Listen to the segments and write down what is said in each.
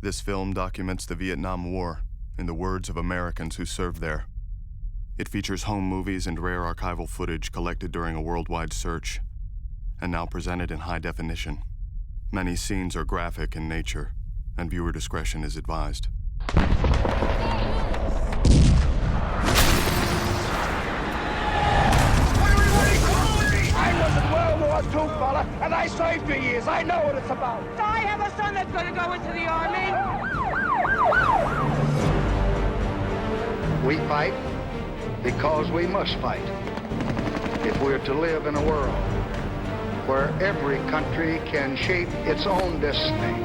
This film documents the Vietnam War in the words of Americans who served there. It features home movies and rare archival footage collected during a worldwide search, and now presented in high definition. Many scenes are graphic in nature, and viewer discretion is advised. I was in World War II, fella, and I served 3 years. I know what it's about. I have a son that's gonna go into the army. We fight because we must fight. If we're to live in a world where every country can shape its own destiny,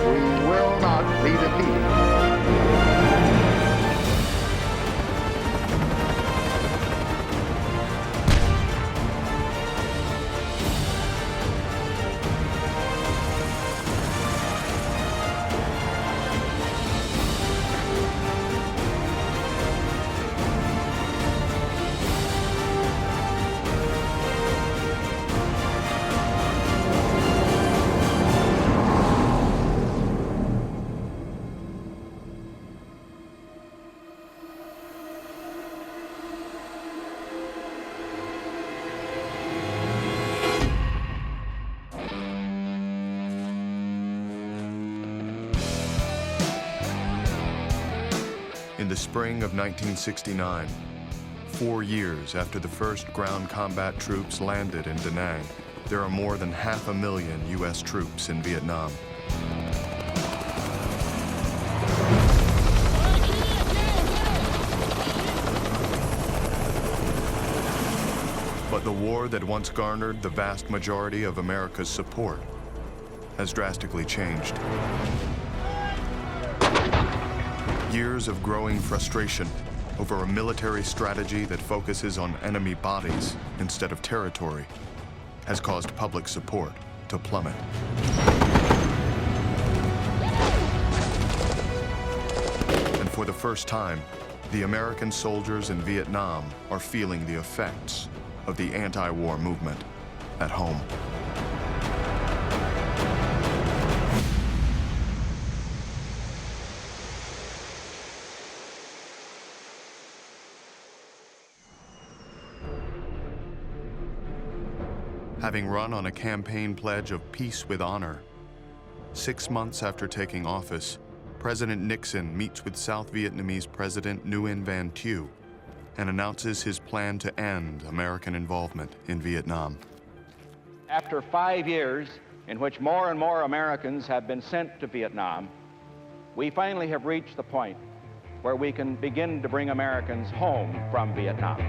we will not be defeated. In the spring of 1969, 4 years after the first ground combat troops landed in Da Nang, there are more than 500,000 U.S. troops in Vietnam. But the war that once garnered the vast majority of America's support has drastically changed. Years of growing frustration over a military strategy that focuses on enemy bodies instead of territory has caused public support to plummet. And for the first time, the American soldiers in Vietnam are feeling the effects of the anti-war movement at home. Having run on a campaign pledge of peace with honor, 6 months after taking office, President Nixon meets with South Vietnamese President Nguyen Van Thieu and announces his plan to end American involvement in Vietnam. After 5 years in which more and more Americans have been sent to Vietnam, we finally have reached the point where we can begin to bring Americans home from Vietnam.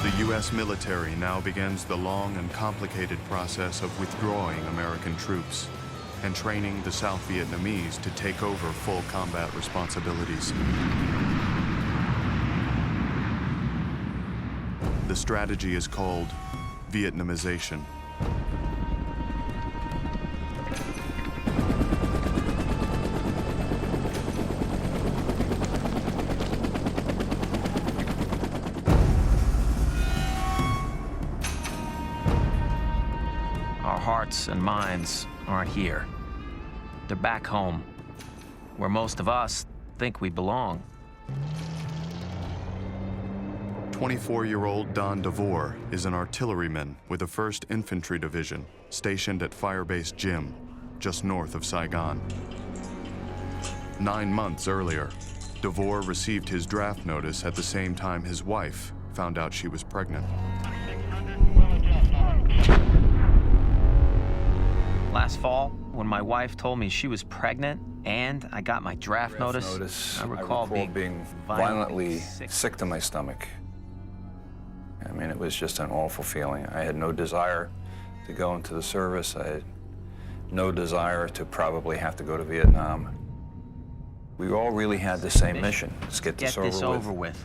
The U.S. military now begins the long and complicated process of withdrawing American troops and training the South Vietnamese to take over full combat responsibilities. The strategy is called Vietnamization. Our hearts and minds aren't here. They're back home, where most of us think we belong. 24-year-old Don DeVore is an artilleryman with the 1st Infantry Division stationed at Firebase Gym, just north of Saigon. 9 months earlier, DeVore received his draft notice at the same time his wife found out she was pregnant. Last fall, when my wife told me she was pregnant and I got my draft notice, I recall being violently sick to my stomach. I mean, it was just an awful feeling. I had no desire to go into the service. I had no desire to probably have to go to Vietnam. We all really had the same mission. Let's get this over with.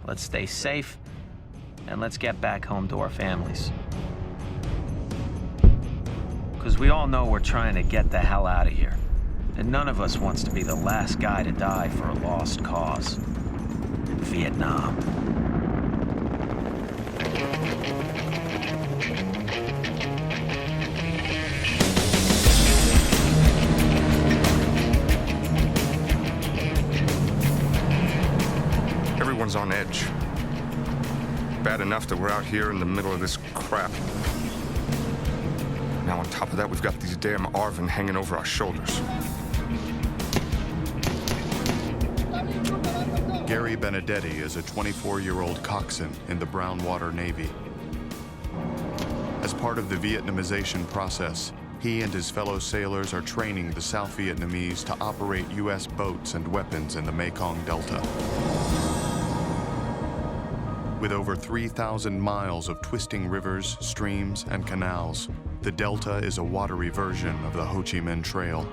Let's stay safe, and let's get back home to our families. Because we all know we're trying to get the hell out of here. And none of us wants to be the last guy to die for a lost cause. Vietnam. Everyone's on edge. Bad enough that we're out here in the middle of this crap. Now on top of that, we've got these damn ARVN hanging over our shoulders. Gary Benedetti is a 24-year-old coxswain in the Brown Water Navy. As part of the Vietnamization process, he and his fellow sailors are training the South Vietnamese to operate U.S. boats and weapons in the Mekong Delta. With over 3,000 miles of twisting rivers, streams, and canals, the Delta is a watery version of the Ho Chi Minh Trail,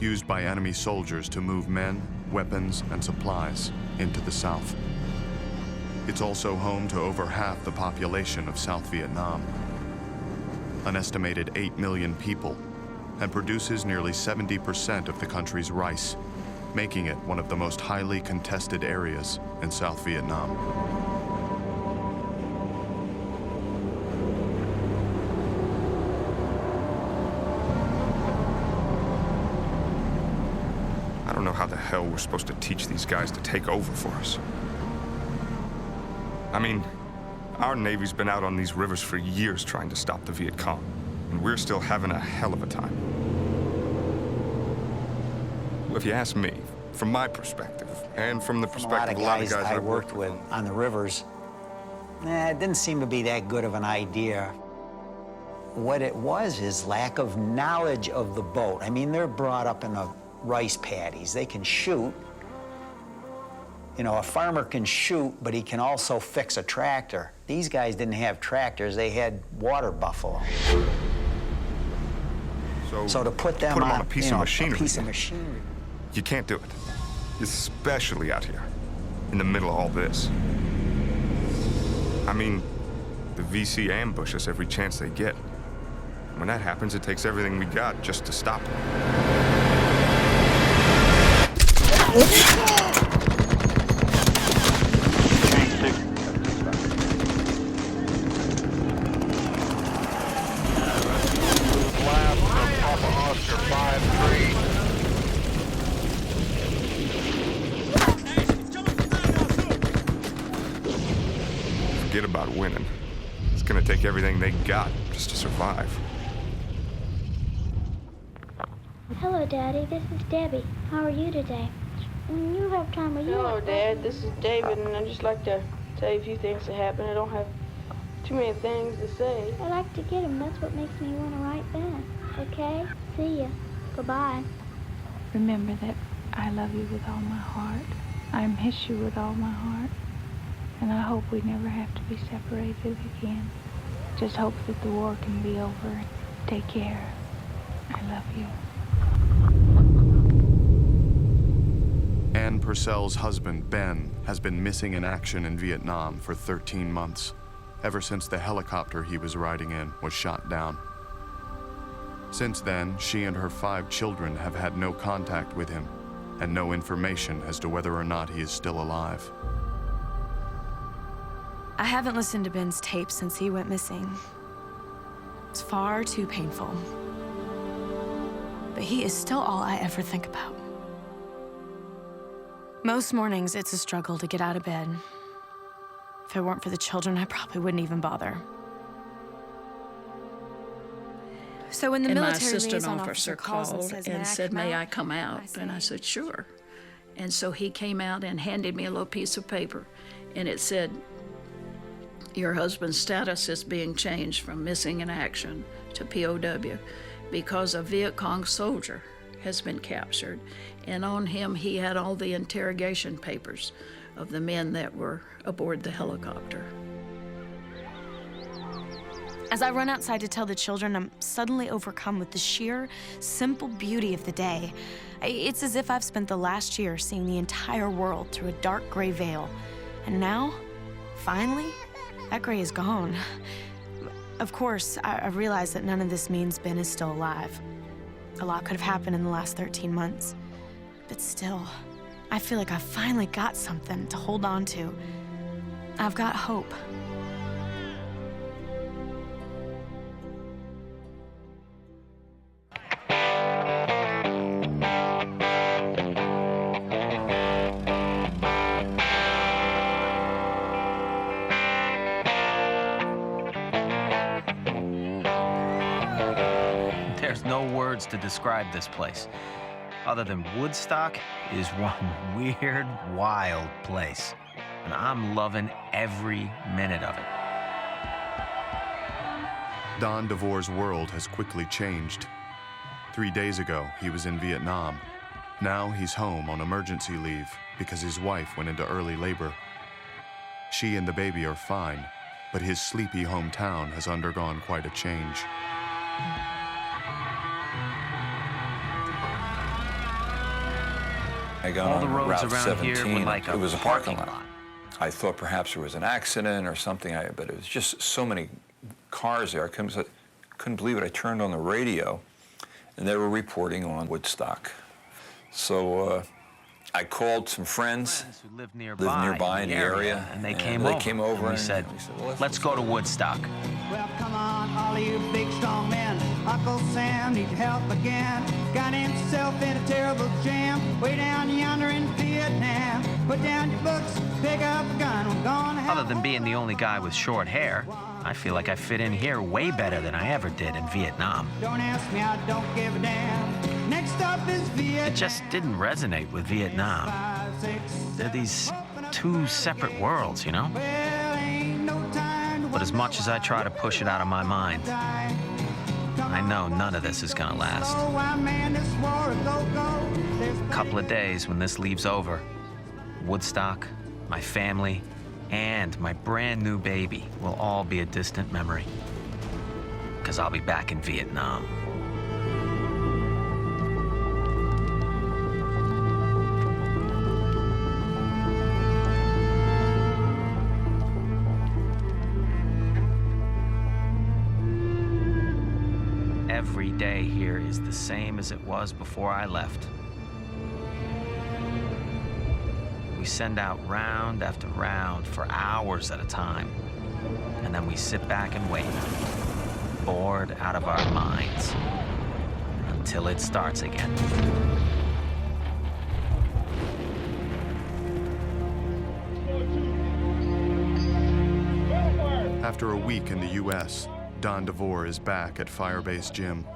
used by enemy soldiers to move men, weapons, and supplies into the South. It's also home to over half the population of South Vietnam, an estimated 8 million people, and produces nearly 70% of the country's rice, making it one of the most highly contested areas in South Vietnam. I don't know how the hell we're supposed to teach these guys to take over for us. I mean, our Navy's been out on these rivers for years trying to stop the Viet Cong, and we're still having a hell of a time. If you ask me, from my perspective, and from the perspective of a lot of guys I worked with on the rivers, it didn't seem to be that good of an idea. What it was is lack of knowledge of the boat. I mean, they're brought up in the rice paddies. They can shoot. You know, a farmer can shoot, but he can also fix a tractor. These guys didn't have tractors, they had water buffalo. So to put them on a piece of machinery. A piece of machinery. You can't do it, especially out here, in the middle of all this. I mean, the VC ambush us every chance they get. When that happens, it takes everything we got just to stop them. Forget about winning. It's gonna take everything they got just to survive. Hello, Daddy. This is Debbie. How are you today? When you have time, will you... Hello, Dad. This is David, and I'd just like to tell you a few things that happened. I don't have too many things to say. I like to get them. That's what makes me want to write back. Okay? See ya. Goodbye. Remember that I love you with all my heart. I miss you with all my heart. And I hope we never have to be separated again. Just hope that the war can be over. Take care. I love you. Ann Purcell's husband, Ben, has been missing in action in Vietnam for 13 months, ever since the helicopter he was riding in was shot down. Since then, she and her 5 children have had no contact with him and no information as to whether or not he is still alive. I haven't listened to Ben's tape since he went missing. It's far too painful. But he is still all I ever think about. Most mornings, it's a struggle to get out of bed. If it weren't for the children, I probably wouldn't even bother. So when the military liaison officer called and said, "May I come out?" And I said, "Sure." And so he came out and handed me a little piece of paper, and it said, "Your husband's status is being changed from missing in action to POW because a Viet Cong soldier has been captured, and on him he had all the interrogation papers of the men that were aboard the helicopter." As I run outside to tell the children, I'm suddenly overcome with the sheer, simple beauty of the day. It's as if I've spent the last year seeing the entire world through a dark gray veil. And now, finally, that gray is gone. Of course, I realize that none of this means Ben is still alive. A lot could have happened in the last 13 months. But still, I feel like I've finally got something to hold on to. I've got hope. There's no words to describe this place, other than Woodstock is one weird, wild place. And I'm loving every minute of it. Don DeVore's world has quickly changed. 3 days ago, he was in Vietnam. Now he's home on emergency leave because his wife went into early labor. She and the baby are fine, but his sleepy hometown has undergone quite a change. I got All the on roads Route around 17. here were like it a was a parking parking lot. lot. I thought perhaps there was an accident or something, but it was just so many cars there. I couldn't believe it. I turned on the radio, and they were reporting on Woodstock. So I called some friends who lived nearby in the area, and they came over and we said, well, let's go to Woodstock. Well, come on, all of you big, strong men. Uncle Sam needs help again. Got himself in a terrible jam way down yonder in Vietnam. Put down your books, pick up a gun. We're gonna have Other than being the only guy with short hair, I feel like I fit in here way better than I ever did in Vietnam. Don't ask me, I don't give a damn. Next up is Vietnam. It just didn't resonate with Vietnam. They're these two separate worlds, you know? But as much as I try to push it out of my mind, I know none of this is gonna last. A couple of days when this leaves over, Woodstock, my family, and my brand new baby will all be a distant memory. 'Cause I'll be back in Vietnam. Every day here is the same as it was before I left. We send out round after round for hours at a time, and then we sit back and wait, bored out of our minds, until it starts again. After a week in the U.S., Don DeVore is back at Firebase Gym.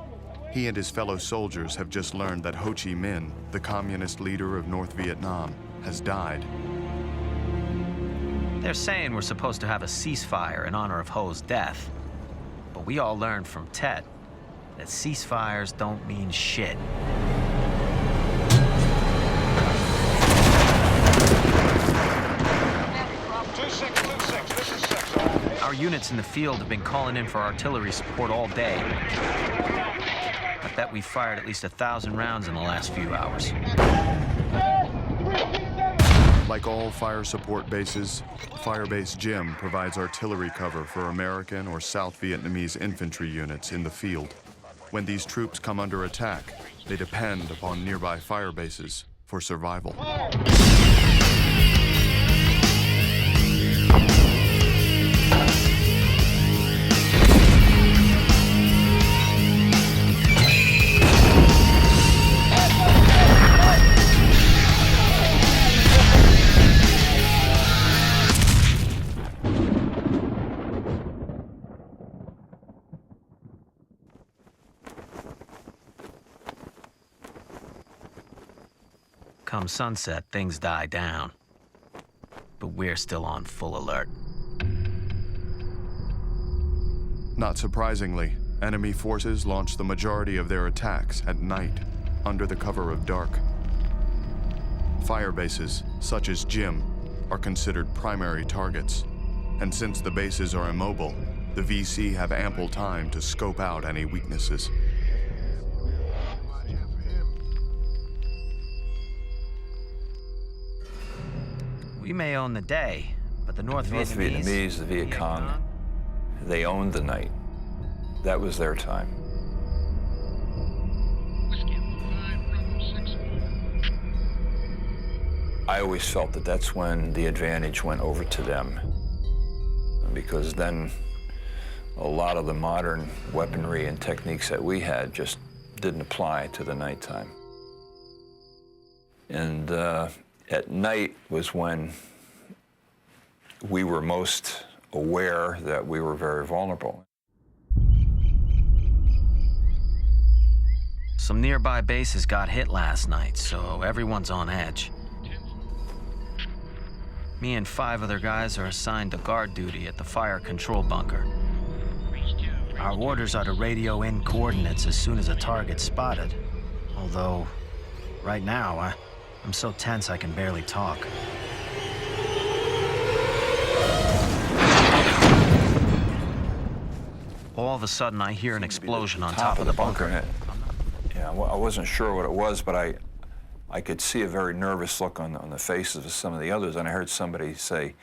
He and his fellow soldiers have just learned that Ho Chi Minh, the communist leader of North Vietnam, has died. They're saying we're supposed to have a ceasefire in honor of Ho's death, but we all learned from Tet that ceasefires don't mean shit. Our units in the field have been calling in for artillery support all day. I bet we fired at least 1,000 rounds in the last few hours. Like all fire support bases, Firebase Gym provides artillery cover for American or South Vietnamese infantry units in the field. When these troops come under attack, they depend upon nearby fire bases for survival. Come sunset, things die down. But we're still on full alert. Not surprisingly, enemy forces launch the majority of their attacks at night, under the cover of dark. Fire bases, such as Gym, are considered primary targets. And since the bases are immobile, the VC have ample time to scope out any weaknesses. We may own the day, but the North Vietnamese, the Viet Cong, they owned the night. That was their time. I always felt that that's when the advantage went over to them, because then a lot of the modern weaponry and techniques that we had just didn't apply to the nighttime. And at night was when we were most aware that we were very vulnerable. Some nearby bases got hit last night, so everyone's on edge. Me and 5 other guys are assigned to guard duty at the fire control bunker. Our orders are to radio in coordinates as soon as a target's spotted. Although, right now, I'm so tense I can barely talk. All of a sudden, I hear an explosion on top of the bunker. Yeah, well, I wasn't sure what it was, but I could see a very nervous look on the faces of some of the others, and I heard somebody say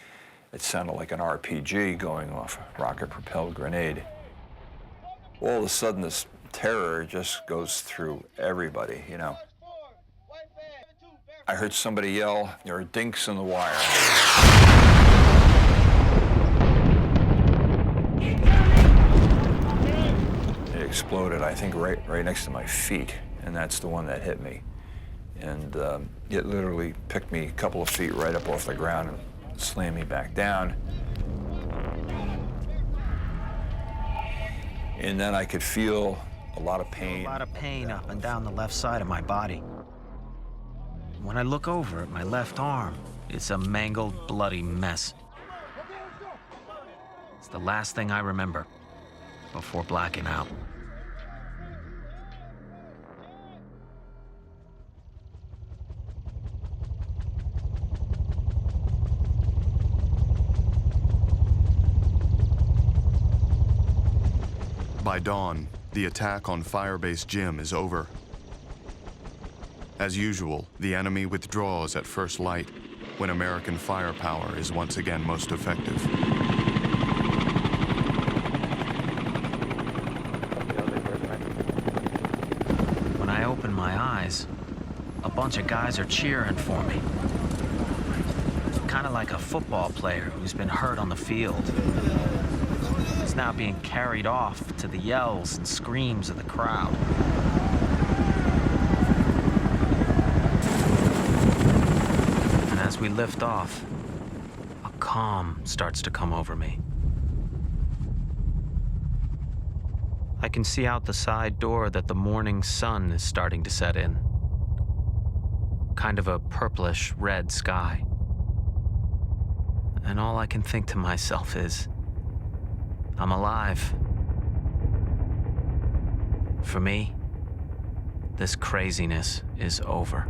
it sounded like an RPG going off, a rocket-propelled grenade. All of a sudden, this terror just goes through everybody, you know. I heard somebody yell, "There are dinks in the wire." It exploded, I think, right next to my feet, and that's the one that hit me. And it literally picked me a couple of feet right up off the ground and slammed me back down. And then I could feel a lot of pain. A lot of pain up and down the left side of my body. When I look over at my left arm, it's a mangled, bloody mess. It's the last thing I remember before blacking out. By dawn, the attack on Firebase Gym is over. As usual, the enemy withdraws at first light when American firepower is once again most effective. When I open my eyes, a bunch of guys are cheering for me. Kind of like a football player who's been hurt on the field. He's now being carried off to the yells and screams of the crowd. And as we lift off, a calm starts to come over me. I can see out the side door that the morning sun is starting to set in. Kind of a purplish red sky. And all I can think to myself is, I'm alive. For me, this craziness is over.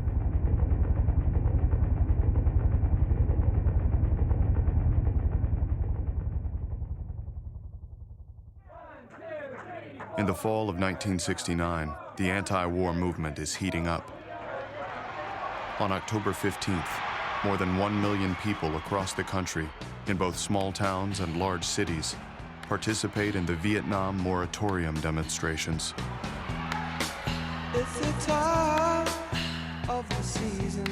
In the fall of 1969, the anti-war movement is heating up. On October 15th, more than 1 million people across the country, in both small towns and large cities, participate in the Vietnam moratorium demonstrations. It's the time of the season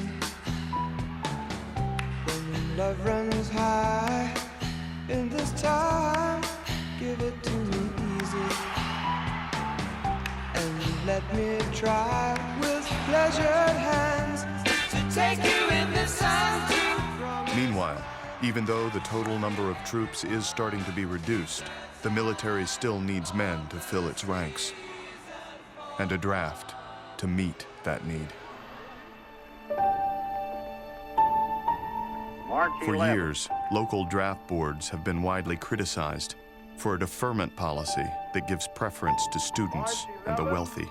when love runs high. In this time, give it to me easy, and let me try with pleasured hands to take you in the sun. Meanwhile, even though the total number of troops is starting to be reduced, the military still needs men to fill its ranks, and a draft to meet that need. For years, local draft boards have been widely criticized for a deferment policy that gives preference to students and the wealthy.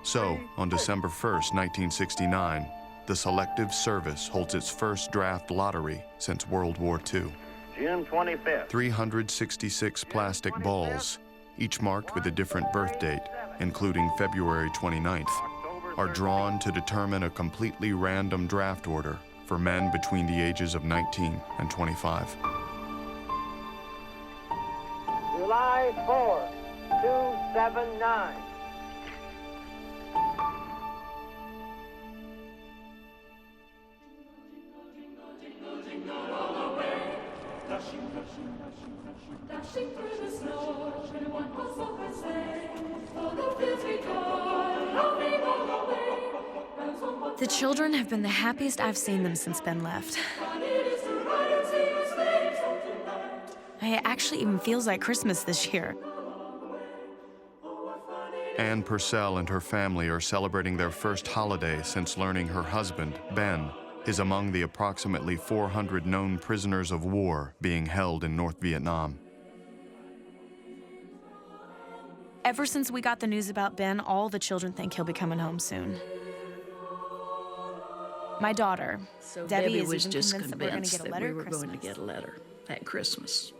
So, on December 1st, 1969, the Selective Service holds its first draft lottery since World War II. June 25th. 366 plastic balls, each marked with a different birth date, including February 29th, are drawn to determine a completely random draft order for men between the ages of 19 and 25. July 4, 279. The children have been the happiest I've seen them since Ben left. It actually even feels like Christmas this year. Ann Purcell and her family are celebrating their first holiday since learning her husband, Ben, is among the approximately 400 known prisoners of war being held in North Vietnam. Ever since we got the news about Ben, all the children think he'll be coming home soon. My daughter, So Debbie was is even just convinced that we're going to convinced get a that letter we were at Christmas. going to get a letter at Christmas.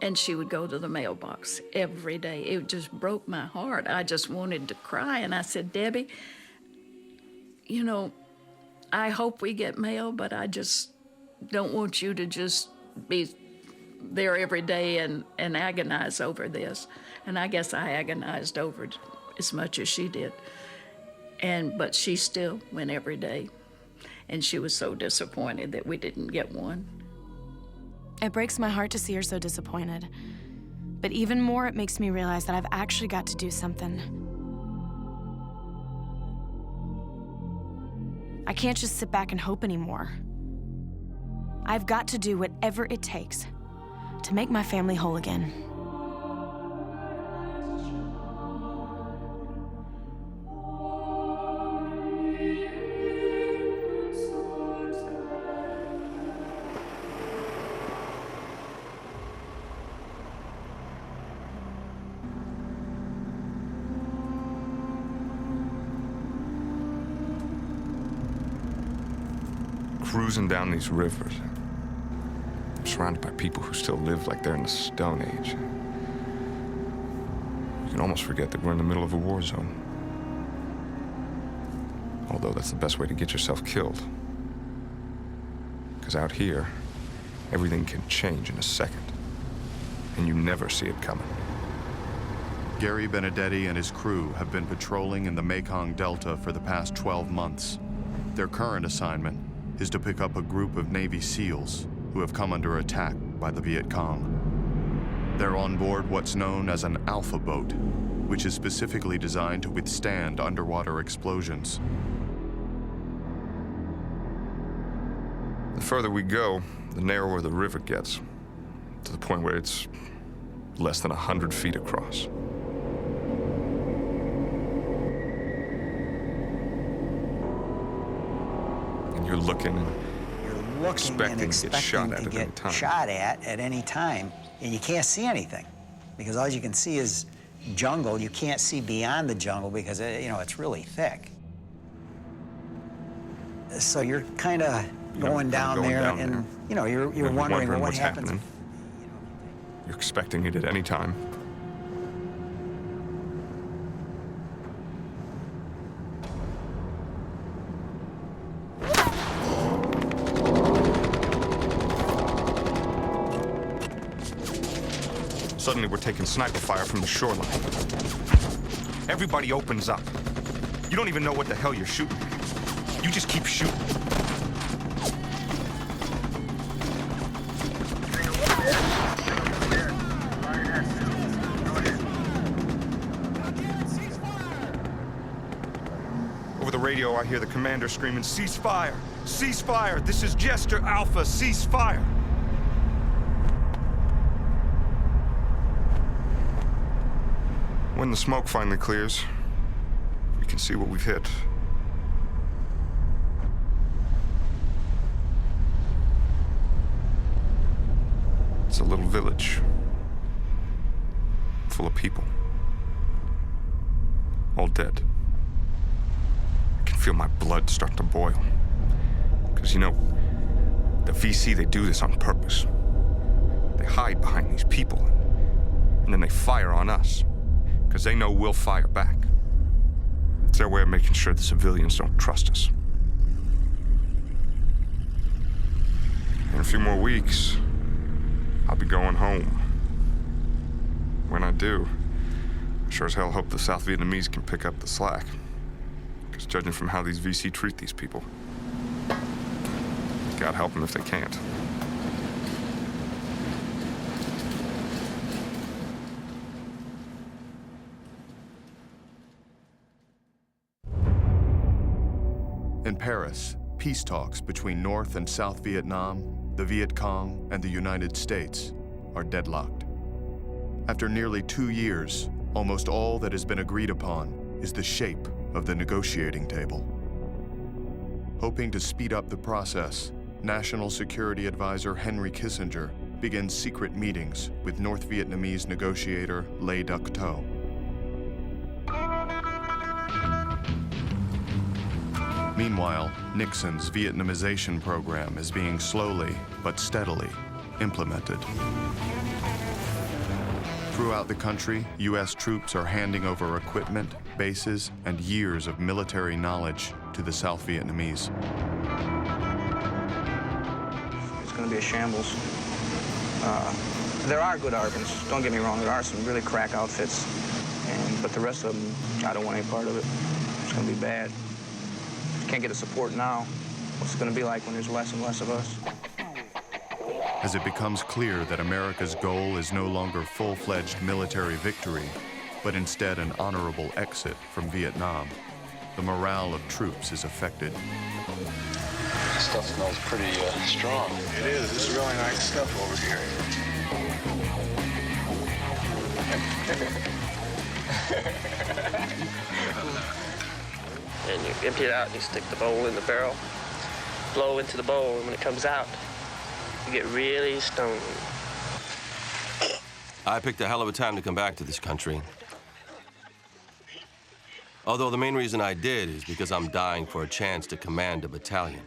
And she would go to the mailbox every day. It just broke my heart. I just wanted to cry. And I said, Debbie, you know, I hope we get mail, but I just don't want you to just be there every day and agonize over this. And I guess I agonized over it as much as she did. But she still went every day. And she was so disappointed that we didn't get one. It breaks my heart to see her so disappointed. But even more, it makes me realize that I've actually got to do something. I can't just sit back and hope anymore. I've got to do whatever it takes to make my family whole again. Cruising down these rivers, I'm surrounded by people who still live like they're in the Stone Age. You can almost forget that we're in the middle of a war zone. Although that's the best way to get yourself killed. Because out here, everything can change in a second, and you never see it coming. Gary Benedetti and his crew have been patrolling in the Mekong Delta for the past 12 months. Their current assignment is to pick up a group of Navy SEALs who have come under attack by the Viet Cong. They're on board what's known as an alpha boat, which is specifically designed to withstand underwater explosions. The further we go, the narrower the river gets, to the point where it's less than 100 feet across. And you're looking and expecting to get shot at any time, and you can't see anything because all you can see is jungle. You can't see beyond the jungle because it's really thick. So you're kind of going down there, and you're wondering what what's happens. happening. You're expecting it at any time. Suddenly, we're taking sniper fire from the shoreline. Everybody opens up. You don't even know what the hell you're shooting. You just keep shooting. Over the radio, I hear the commander screaming, "Ceasefire! Ceasefire! This is Jester Alpha! Ceasefire!" When the smoke finally clears, we can see what we've hit. It's a little village full of people, all dead. I can feel my blood start to boil. Because, the VC, they do this on purpose. They hide behind these people, and then they fire on us. Because they know we'll fire back. It's their way of making sure the civilians don't trust us. In a few more weeks, I'll be going home. When I do, I sure as hell hope the South Vietnamese can pick up the slack. Because judging from how these VC treat these people, God help them if they can't. In Paris, peace talks between North and South Vietnam, the Viet Cong, and the United States are deadlocked. After nearly 2 years, almost all that has been agreed upon is the shape of the negotiating table. Hoping to speed up the process, National Security Advisor Henry Kissinger begins secret meetings with North Vietnamese negotiator Le Duc Tho. Meanwhile, Nixon's Vietnamization program is being slowly but steadily implemented. Throughout the country, U.S. troops are handing over equipment, bases, and years of military knowledge to the South Vietnamese. It's going to be a shambles. There are good ARVNs, don't get me wrong, there are some really crack outfits, but the rest of them, I don't want any part of it. It's going to be bad. Can't get the support now. What's it going to be like when there's less and less of us? As it becomes clear that America's goal is no longer full-fledged military victory, but instead an honorable exit from Vietnam, the morale of troops is affected. This stuff smells pretty strong. It is. This is really nice stuff over here. And you empty it out and you stick the bowl in the barrel, blow into the bowl, and when it comes out, you get really stoned. I picked a hell of a time to come back to this country. Although the main reason I did is because I'm dying for a chance to command a battalion.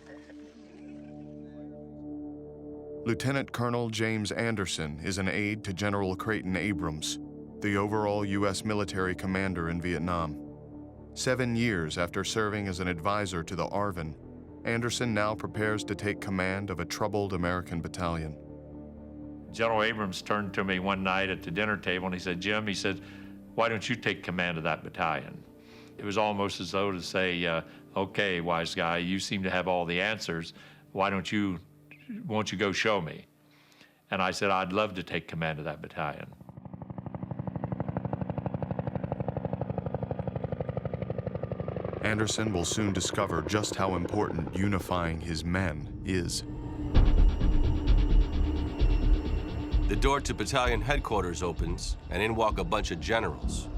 Lieutenant Colonel James Anderson is an aide to General Creighton Abrams, the overall U.S. military commander in Vietnam. 7 years after serving as an advisor to the ARVN, Anderson now prepares to take command of a troubled American battalion. General Abrams turned to me one night at the dinner table and he said, Jim, he said, why don't you take command of that battalion? It was almost as though to say, okay, wise guy, you seem to have all the answers. Won't you go show me? And I said, I'd love to take command of that battalion. Anderson will soon discover just how important unifying his men is. The door to battalion headquarters opens, and in walk a bunch of generals.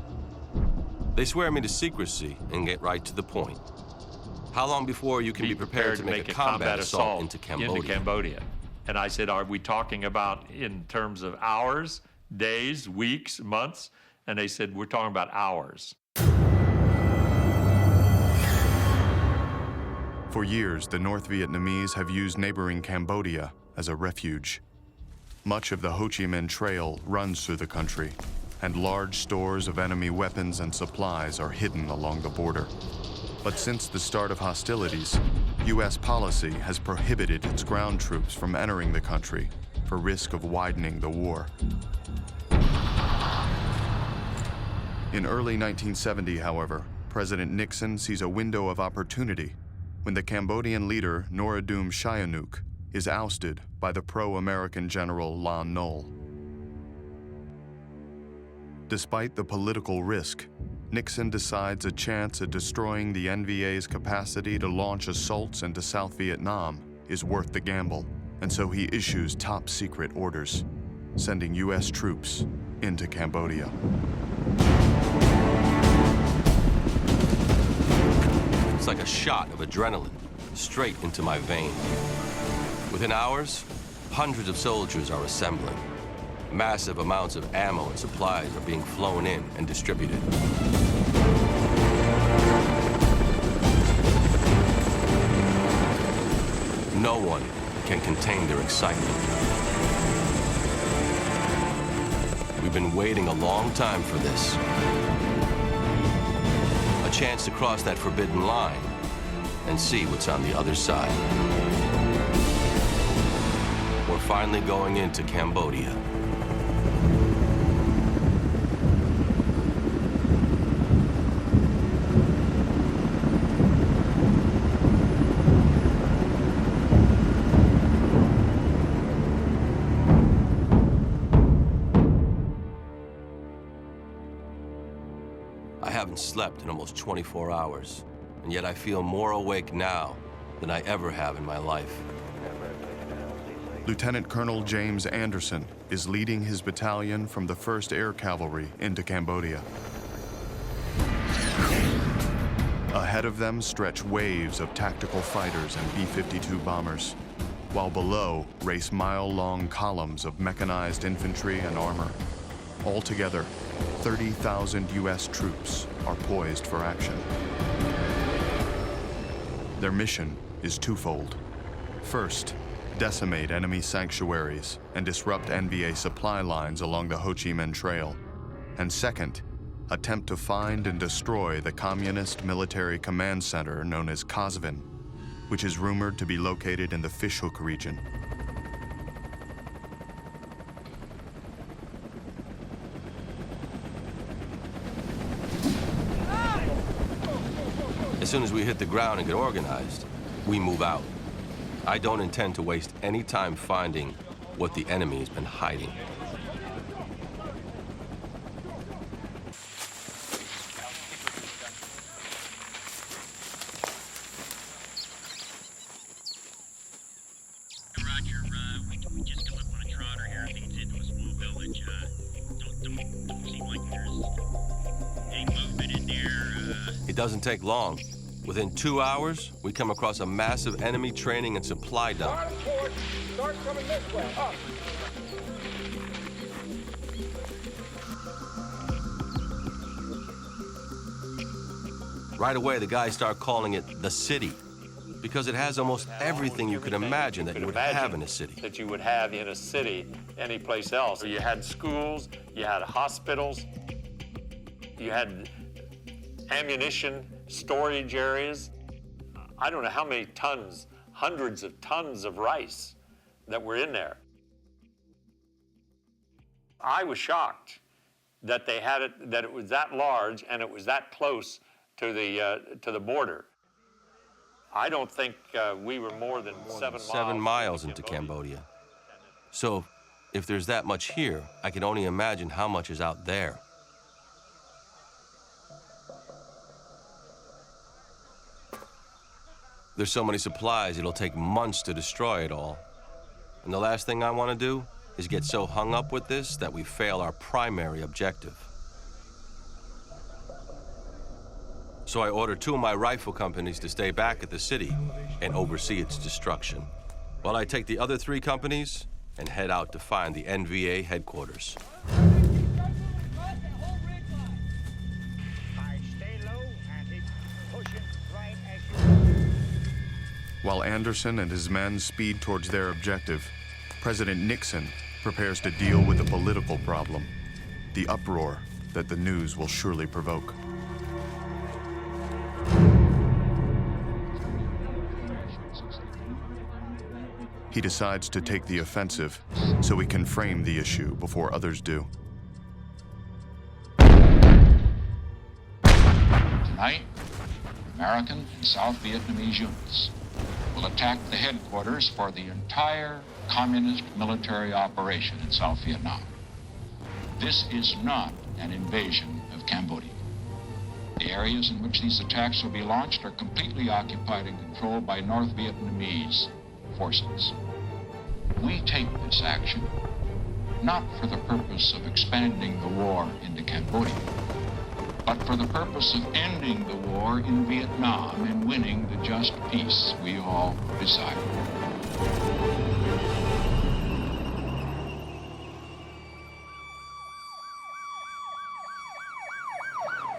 They swear me to secrecy and get right to the point. How long before you can be prepared to make a combat assault into Cambodia? And I said, are we talking about in terms of hours, days, weeks, months? And they said, we're talking about hours. For years, the North Vietnamese have used neighboring Cambodia as a refuge. Much of the Ho Chi Minh Trail runs through the country, and large stores of enemy weapons and supplies are hidden along the border. But since the start of hostilities, U.S. policy has prohibited its ground troops from entering the country for risk of widening the war. In early 1970, however, President Nixon sees a window of opportunity when the Cambodian leader Norodom Sihanouk is ousted by the pro-American general Lon Nol. Despite the political risk, Nixon decides a chance at destroying the NVA's capacity to launch assaults into South Vietnam is worth the gamble, and so he issues top-secret orders, sending U.S. troops into Cambodia. It's like a shot of adrenaline straight into my vein. Within hours, hundreds of soldiers are assembling. Massive amounts of ammo and supplies are being flown in and distributed. No one can contain their excitement. We've been waiting a long time for this. A chance to cross that forbidden line and see what's on the other side. We're finally going into Cambodia. haven't slept in almost 24 hours, and yet I feel more awake now than I ever have in my life. Lieutenant Colonel James Anderson is leading his battalion from the 1st Air Cavalry into Cambodia. Ahead of them stretch waves of tactical fighters and B-52 bombers, while below race mile-long columns of mechanized infantry and armor. Altogether, 30,000 U.S. troops are poised for action. Their mission is twofold. First, decimate enemy sanctuaries and disrupt NVA supply lines along the Ho Chi Minh Trail. And second, attempt to find and destroy the Communist Military Command Center known as Kasvin, which is rumored to be located in the Fishhook region. As soon as we hit the ground and get organized, we move out. I don't intend to waste any time finding what the enemy has been hiding. Roger, we just come up on a trotter here. I think it's into a small village. Don't seem like there's any movement in there. It doesn't take long. Within 2 hours, we come across a massive enemy training and supply dump. Start coming this way, up. Right away, the guys start calling it the city, because it has almost everything you could imagine that you would have in a city. That you would have in a city any place else. You had schools, you had hospitals, you had ammunition storage areas. I don't know how many tons, hundreds of tons of rice that were in there. I was shocked that they had it, that it was that large and it was that close to the border. I don't think we were more than 7 miles into Cambodia. So if there's that much here, I can only imagine how much is out there. There's so many supplies, it'll take months to destroy it all. And the last thing I want to do is get so hung up with this that we fail our primary objective. So I ordered 2 of my rifle companies to stay back at the city and oversee its destruction, while I take the other 3 companies and head out to find the NVA headquarters. While Anderson and his men speed towards their objective, President Nixon prepares to deal with the political problem, the uproar that the news will surely provoke. He decides to take the offensive so he can frame the issue before others do. Tonight, American and South Vietnamese units will attack the headquarters for the entire communist military operation in South Vietnam. This is not an invasion of Cambodia. The areas in which these attacks will be launched are completely occupied and controlled by North Vietnamese forces. We take this action not for the purpose of expanding the war into Cambodia, but for the purpose of ending the war in Vietnam and winning the just peace we all desire.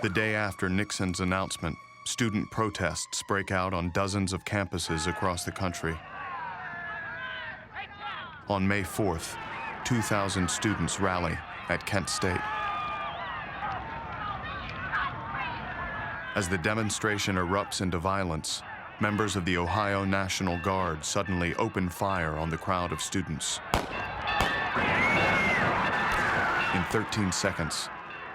The day after Nixon's announcement, student protests break out on dozens of campuses across the country. On May 4th, 2,000 students rally at Kent State. As the demonstration erupts into violence, members of the Ohio National Guard suddenly open fire on the crowd of students. In 13 seconds,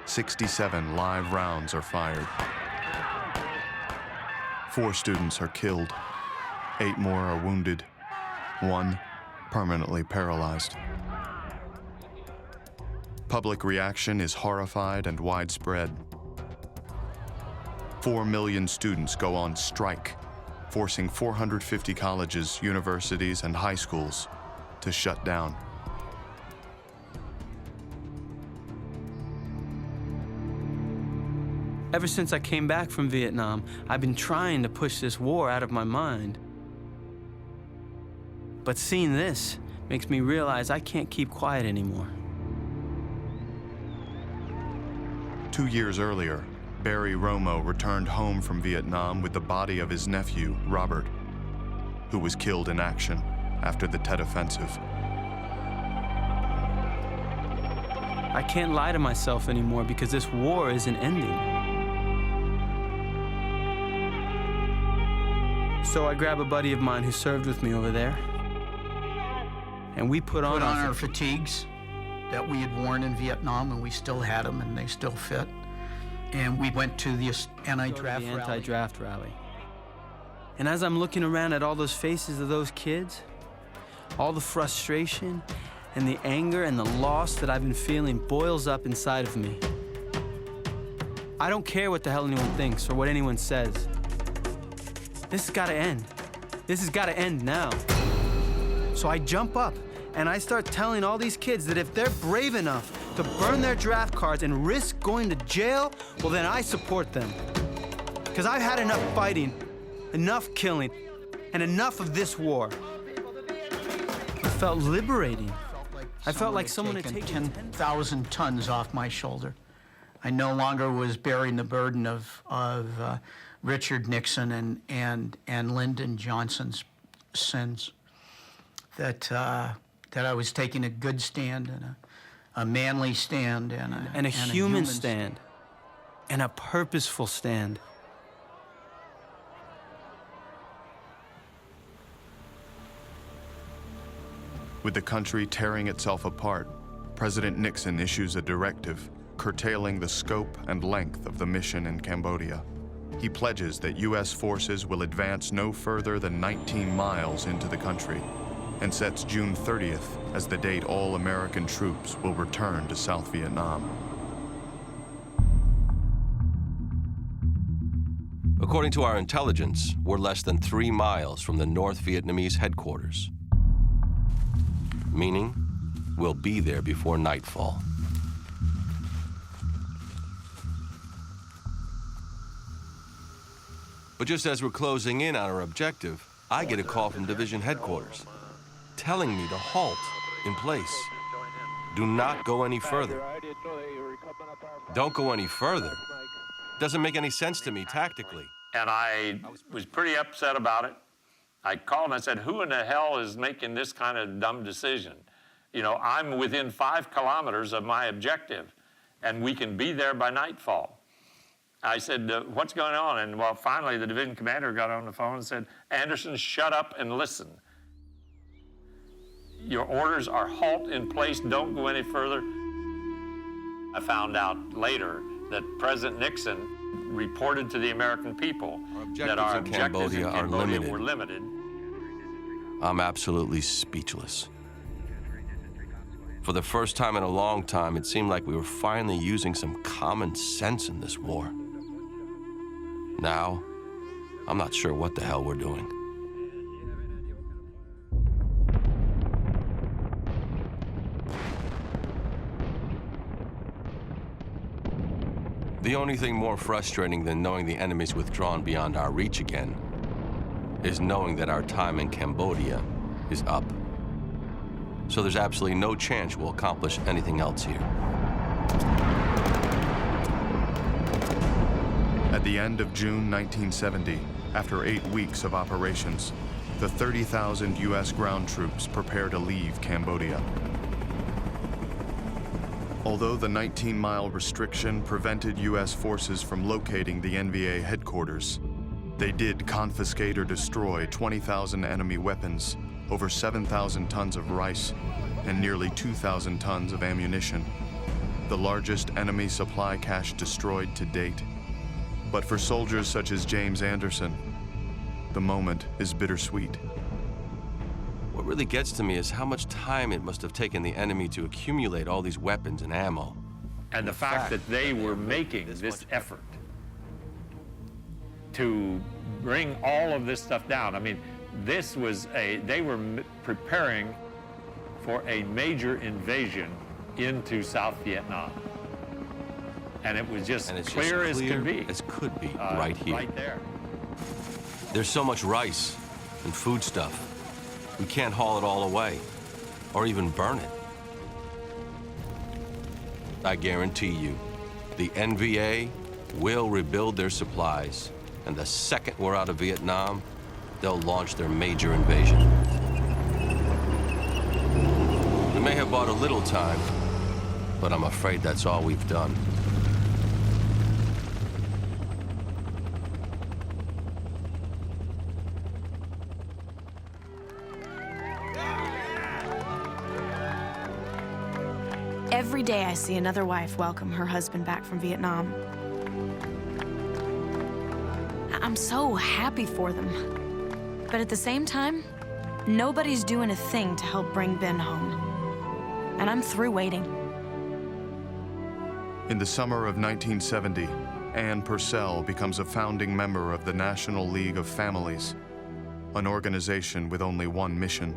67 live rounds are fired. 4 students are killed. 8 more are wounded. 1 permanently paralyzed. Public reaction is horrified and widespread. 4 million students go on strike, forcing 450 colleges, universities, and high schools to shut down. Ever since I came back from Vietnam, I've been trying to push this war out of my mind. But seeing this makes me realize I can't keep quiet anymore. 2 years earlier, Barry Romo returned home from Vietnam with the body of his nephew, Robert, who was killed in action after the Tet Offensive. I can't lie to myself anymore because this war isn't ending. So I grab a buddy of mine who served with me over there, and we put on our fatigues that we had worn in Vietnam, and we still had them, and they still fit. And we went to the anti-draft rally. And as I'm looking around at all those faces of those kids, all the frustration and the anger and the loss that I've been feeling boils up inside of me. I don't care what the hell anyone thinks or what anyone says. This has got to end. This has got to end now. So I jump up and I start telling all these kids that if they're brave enough to burn their draft cards and risk going to jail, well, then I support them. Because I've had enough fighting, enough killing, and enough of this war. It felt liberating. I felt like someone had taken 10,000 tons off my shoulder. I no longer was bearing the burden of Richard Nixon and Lyndon Johnson's sins. That I was taking a good stand and a manly stand and a human stand and a purposeful stand. With the country tearing itself apart, President Nixon issues a directive curtailing the scope and length of the mission in Cambodia. He pledges that U.S. forces will advance no further than 19 miles into the country and sets June 30th as the date all American troops will return to South Vietnam. According to our intelligence, we're less than 3 miles from the North Vietnamese headquarters, meaning we'll be there before nightfall. But just as we're closing in on our objective, I get a call from division headquarters telling me to halt in place. Do not go any further. Don't go any further. Doesn't make any sense to me tactically. And I was pretty upset about it. I called and I said, who in the hell is making this kind of dumb decision? You know, I'm within 5 kilometers of my objective, and we can be there by nightfall. I said, what's going on? And well, finally the division commander got on the phone and said, Anderson, shut up and listen. Your orders are halt in place, don't go any further. I found out later that President Nixon reported to the American people that our objectives in Cambodia were limited. I'm absolutely speechless. For the first time in a long time, it seemed like we were finally using some common sense in this war. Now, I'm not sure what the hell we're doing. The only thing more frustrating than knowing the enemy's withdrawn beyond our reach again is knowing that our time in Cambodia is up. So there's absolutely no chance we'll accomplish anything else here. At the end of June 1970, after 8 weeks of operations, the 30,000 U.S. ground troops prepare to leave Cambodia. Although the 19-mile restriction prevented U.S. forces from locating the NVA headquarters, they did confiscate or destroy 20,000 enemy weapons, over 7,000 tons of rice, and nearly 2,000 tons of ammunition, the largest enemy supply cache destroyed to date. But for soldiers such as James Anderson, the moment is bittersweet. What really gets to me is how much time it must have taken the enemy to accumulate all these weapons and ammo. And the fact that they were making this effort to bring all of this stuff down. I mean, this was they were preparing for a major invasion into South Vietnam. And it was just clear as could be. As could be, right here. Right there. There's so much rice and food stuff. We can't haul it all away, or even burn it. I guarantee you, the NVA will rebuild their supplies, and the second we're out of Vietnam, they'll launch their major invasion. We may have bought a little time, but I'm afraid that's all we've done. Every day I see another wife welcome her husband back from Vietnam. I'm so happy for them. But at the same time, nobody's doing a thing to help bring Ben home. And I'm through waiting. In the summer of 1970, Ann Purcell becomes a founding member of the National League of Families, an organization with only one mission: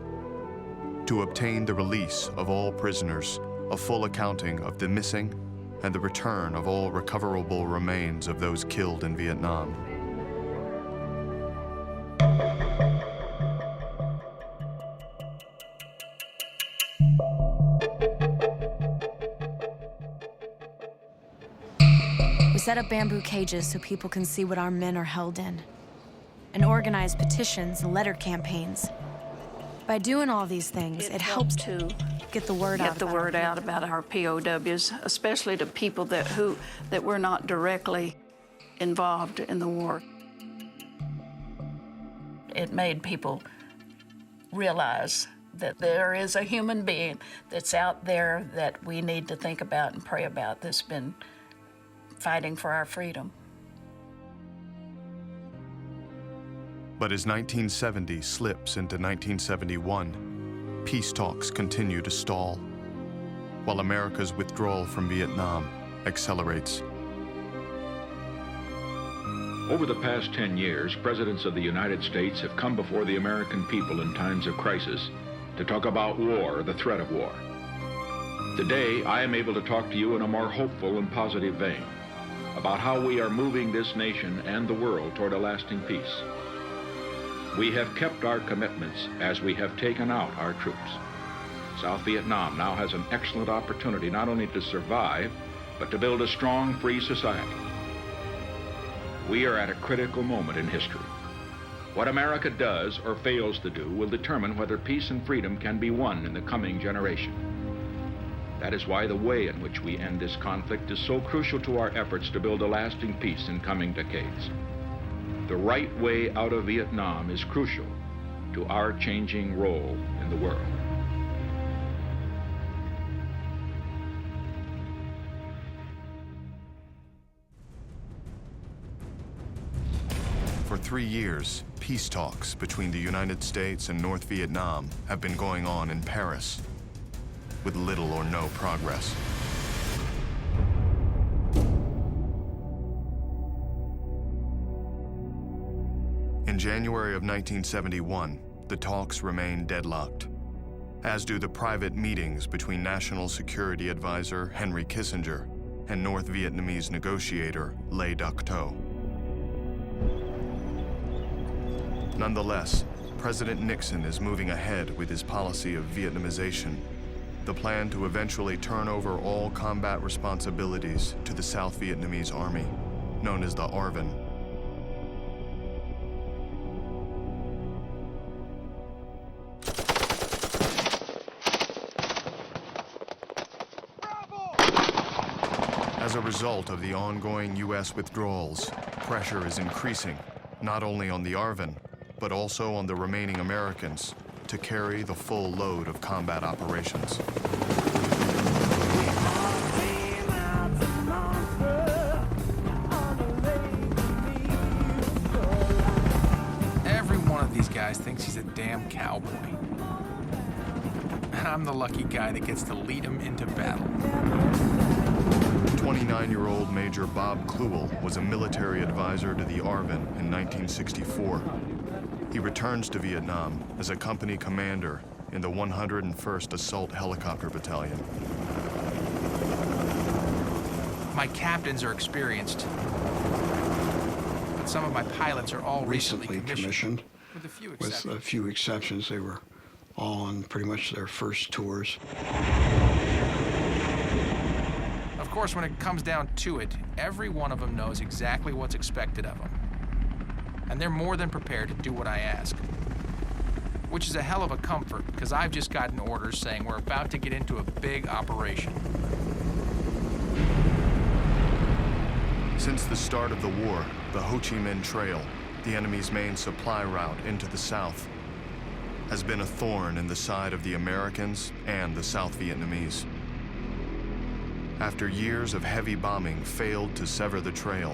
to obtain the release of all prisoners, a full accounting of the missing, and the return of all recoverable remains of those killed in Vietnam. We set up bamboo cages so people can see what our men are held in, and organize petitions and letter campaigns. By doing all these things, it helps to get the word out about our POWs, especially to people that were not directly involved in the war. It made people realize that there is a human being that's out there that we need to think about and pray about, that's been fighting for our freedom. But as 1970 slips into 1971, peace talks continue to stall, while America's withdrawal from Vietnam accelerates. Over the past 10 years, presidents of the United States have come before the American people in times of crisis to talk about war, the threat of war. Today, I am able to talk to you in a more hopeful and positive vein about how we are moving this nation and the world toward a lasting peace. We have kept our commitments as we have taken out our troops. South Vietnam now has an excellent opportunity not only to survive, but to build a strong, free society. We are at a critical moment in history. What America does or fails to do will determine whether peace and freedom can be won in the coming generation. That is why the way in which we end this conflict is so crucial to our efforts to build a lasting peace in coming decades. The right way out of Vietnam is crucial to our changing role in the world. For 3 years, peace talks between the United States and North Vietnam have been going on in Paris, with little or no progress. In January of 1971, the talks remain deadlocked, as do the private meetings between National Security Advisor Henry Kissinger and North Vietnamese negotiator Le Duc Tho. Nonetheless, President Nixon is moving ahead with his policy of Vietnamization, the plan to eventually turn over all combat responsibilities to the South Vietnamese Army, known as the ARVN. As a result of the ongoing U.S. withdrawals, pressure is increasing, not only on the ARVN, but also on the remaining Americans to carry the full load of combat operations. Every one of these guys thinks he's a damn cowboy. And I'm the lucky guy that gets to lead him into battle. 29-year-old Major Bob Kluel was a military advisor to the ARVN in 1964. He returns to Vietnam as a company commander in the 101st Assault Helicopter Battalion. My captains are experienced, but some of my pilots are all recently commissioned. With a few exceptions. They were all on pretty much their first tours. Of course, when it comes down to it, every one of them knows exactly what's expected of them. And they're more than prepared to do what I ask. Which is a hell of a comfort, because I've just gotten orders saying we're about to get into a big operation. Since the start of the war, the Ho Chi Minh Trail, the enemy's main supply route into the south, has been a thorn in the side of the Americans and the South Vietnamese. After years of heavy bombing failed to sever the trail,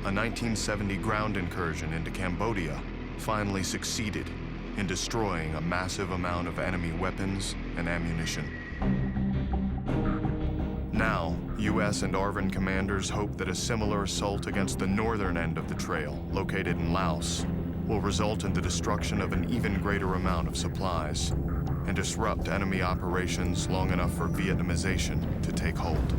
a 1970 ground incursion into Cambodia finally succeeded in destroying a massive amount of enemy weapons and ammunition. Now, U.S. and ARVN commanders hope that a similar assault against the northern end of the trail, located in Laos, will result in the destruction of an even greater amount of supplies and disrupt enemy operations long enough for Vietnamization to take hold.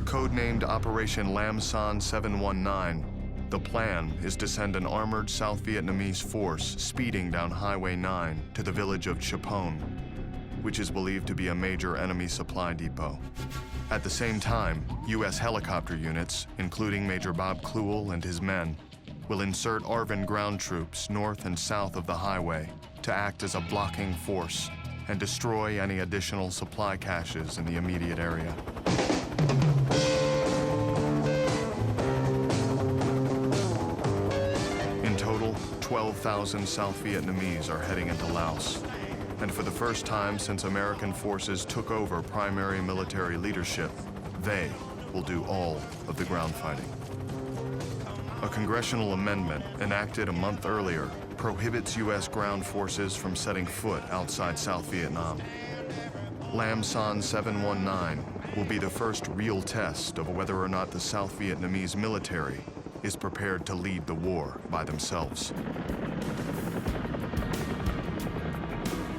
Codenamed Operation Lam Son 719, the plan is to send an armored South Vietnamese force speeding down Highway 9 to the village of Chapon, which is believed to be a major enemy supply depot. At the same time, U.S. helicopter units, including Major Bob Kluel and his men, will insert ARVN ground troops north and south of the highway to act as a blocking force and destroy any additional supply caches in the immediate area. In total, 12,000 South Vietnamese are heading into Laos. And for the first time since American forces took over primary military leadership, they will do all of the ground fighting. A congressional amendment enacted a month earlier prohibits U.S. ground forces from setting foot outside South Vietnam. Lam Son 719 will be the first real test of whether or not the South Vietnamese military is prepared to lead the war by themselves.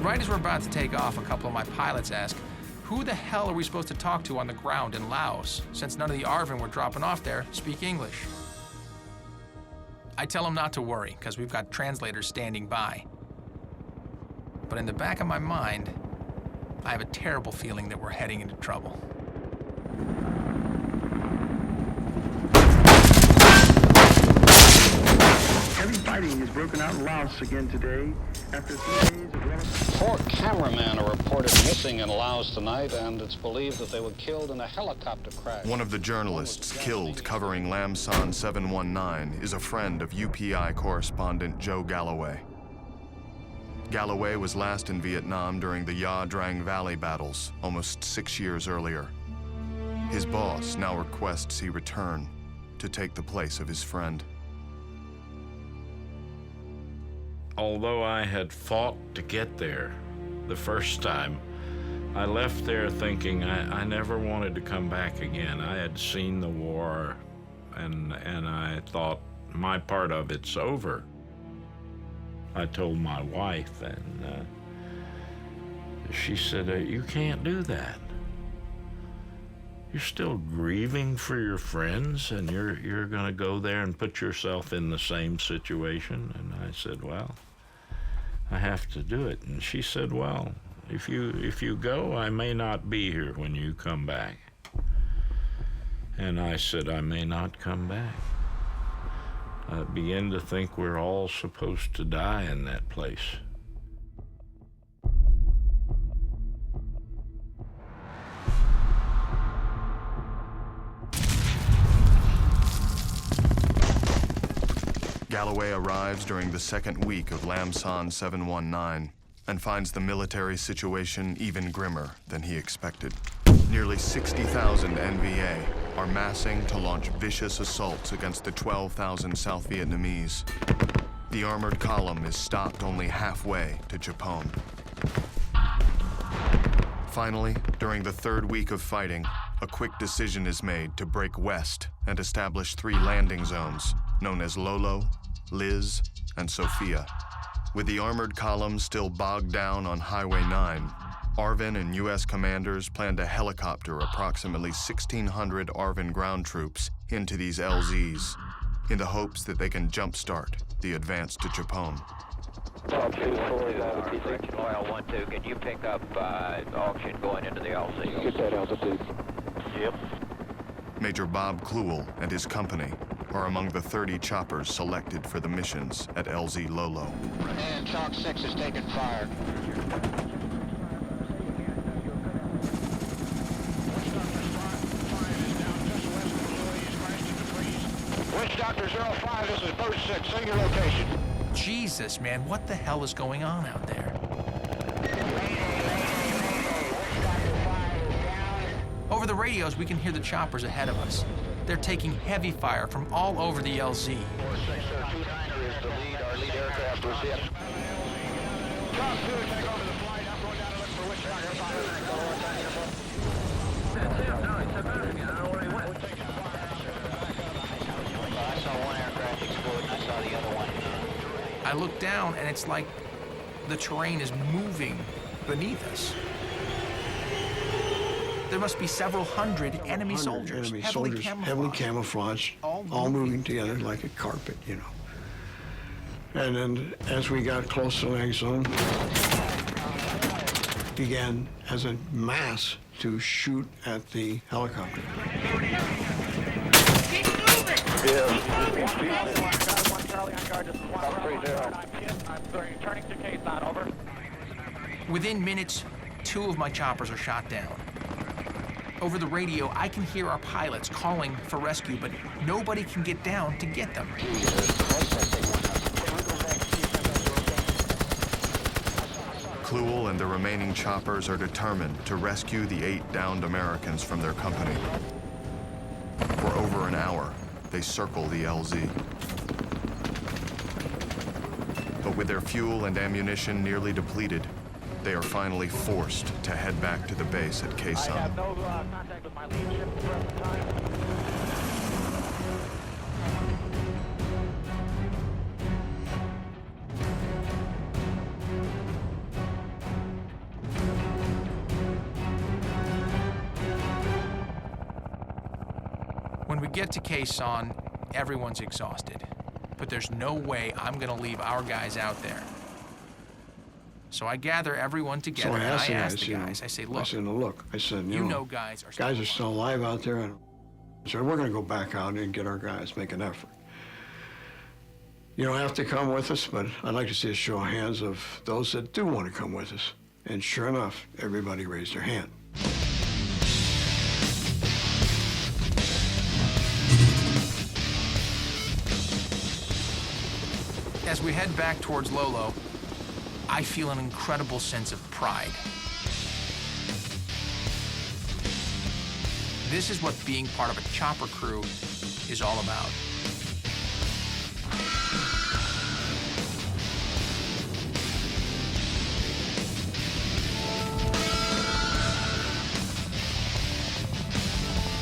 Right as we're about to take off, a couple of my pilots ask, who the hell are we supposed to talk to on the ground in Laos, since none of the ARVN we're dropping off there speak English? I tell them not to worry, because we've got translators standing by. But in the back of my mind, I have a terrible feeling that we're heading into trouble. Heavy fighting has broken out in Laos again today after 3 days of relative... 4 cameramen are reported missing in Laos tonight, and it's believed that they were killed in a helicopter crash. One of the journalists killed covering Lam Son 719 is a friend of UPI correspondent Joe Galloway. Galloway was last in Vietnam during the Ya Drang Valley battles almost 6 years earlier. His boss now requests he return to take the place of his friend. Although I had fought to get there the first time, I left there thinking I never wanted to come back again. I had seen the war, and I thought my part of it's over. I told my wife, and she said, "You can't do that. You're still grieving for your friends, and you're going to go there and put yourself in the same situation?" And I said, "Well, I have to do it." And she said, "Well, if you go, I may not be here when you come back." And I said, "I may not come back." I began to think we're all supposed to die in that place. Galloway arrives during the second week of Lam Son 719 and finds the military situation even grimmer than he expected. Nearly 60,000 NVA are massing to launch vicious assaults against the 12,000 South Vietnamese. The armored column is stopped only halfway to Chapon. Finally, during the third week of fighting, a quick decision is made to break west and establish 3 landing zones known as Lolo, Liz, and Sophia. With the armored column still bogged down on Highway 9, ARVN and U.S. commanders plan to helicopter approximately 1,600 ARVN ground troops into these LZs in the hopes that they can jumpstart the advance to Chapone. Loyal 1-2, can you pick up auction going into the LZ? Get that altitude. Yep. Major Bob Kluel and his company are among the 30 choppers selected for the missions at LZ Lolo. And Chalk 6 is taking fire. Witch Doctor 05, this is Bird 6, say your location. Jesus, man, what the hell is going on out there? Over the radios, we can hear the choppers ahead of us. They're taking heavy fire from all over the LZ. 4-6, 29er is the lead. Our lead aircraft was hit. Chalk 2, take over the flight. I'm going down to look for Witch Doctor 5. I saw one aircraft explode and I saw the other one. I look down and it's like the terrain is moving beneath us. There must be several hundred enemy soldiers, heavily camouflaged, all moving together like a carpet, you know. And then as we got close to the landing zone, began as a mass to shoot at the helicopter. Within minutes, 2 of my choppers are shot down. Over the radio, I can hear our pilots calling for rescue, but nobody can get down to get them. Kluel and the remaining choppers are determined to rescue the 8 downed Americans from their company. For over an hour, they circle the LZ. But with their fuel and ammunition nearly depleted, they are finally forced to head back to the base at Khe Sanh. I have no contact with my leadership at the present time. When we get to Khe Sanh, everyone's exhausted. But there's no way I'm gonna leave our guys out there. So I gather everyone together So I and asked I the ask guys, the guys, I say, look, I said, you know guys are guys are still alive out there. And I said, we're going to go back out and get our guys, make an effort. You don't have to come with us, but I'd like to see a show of hands of those that do want to come with us. And sure enough, everybody raised their hand. As we head back towards Lolo, I feel an incredible sense of pride. This is what being part of a chopper crew is all about.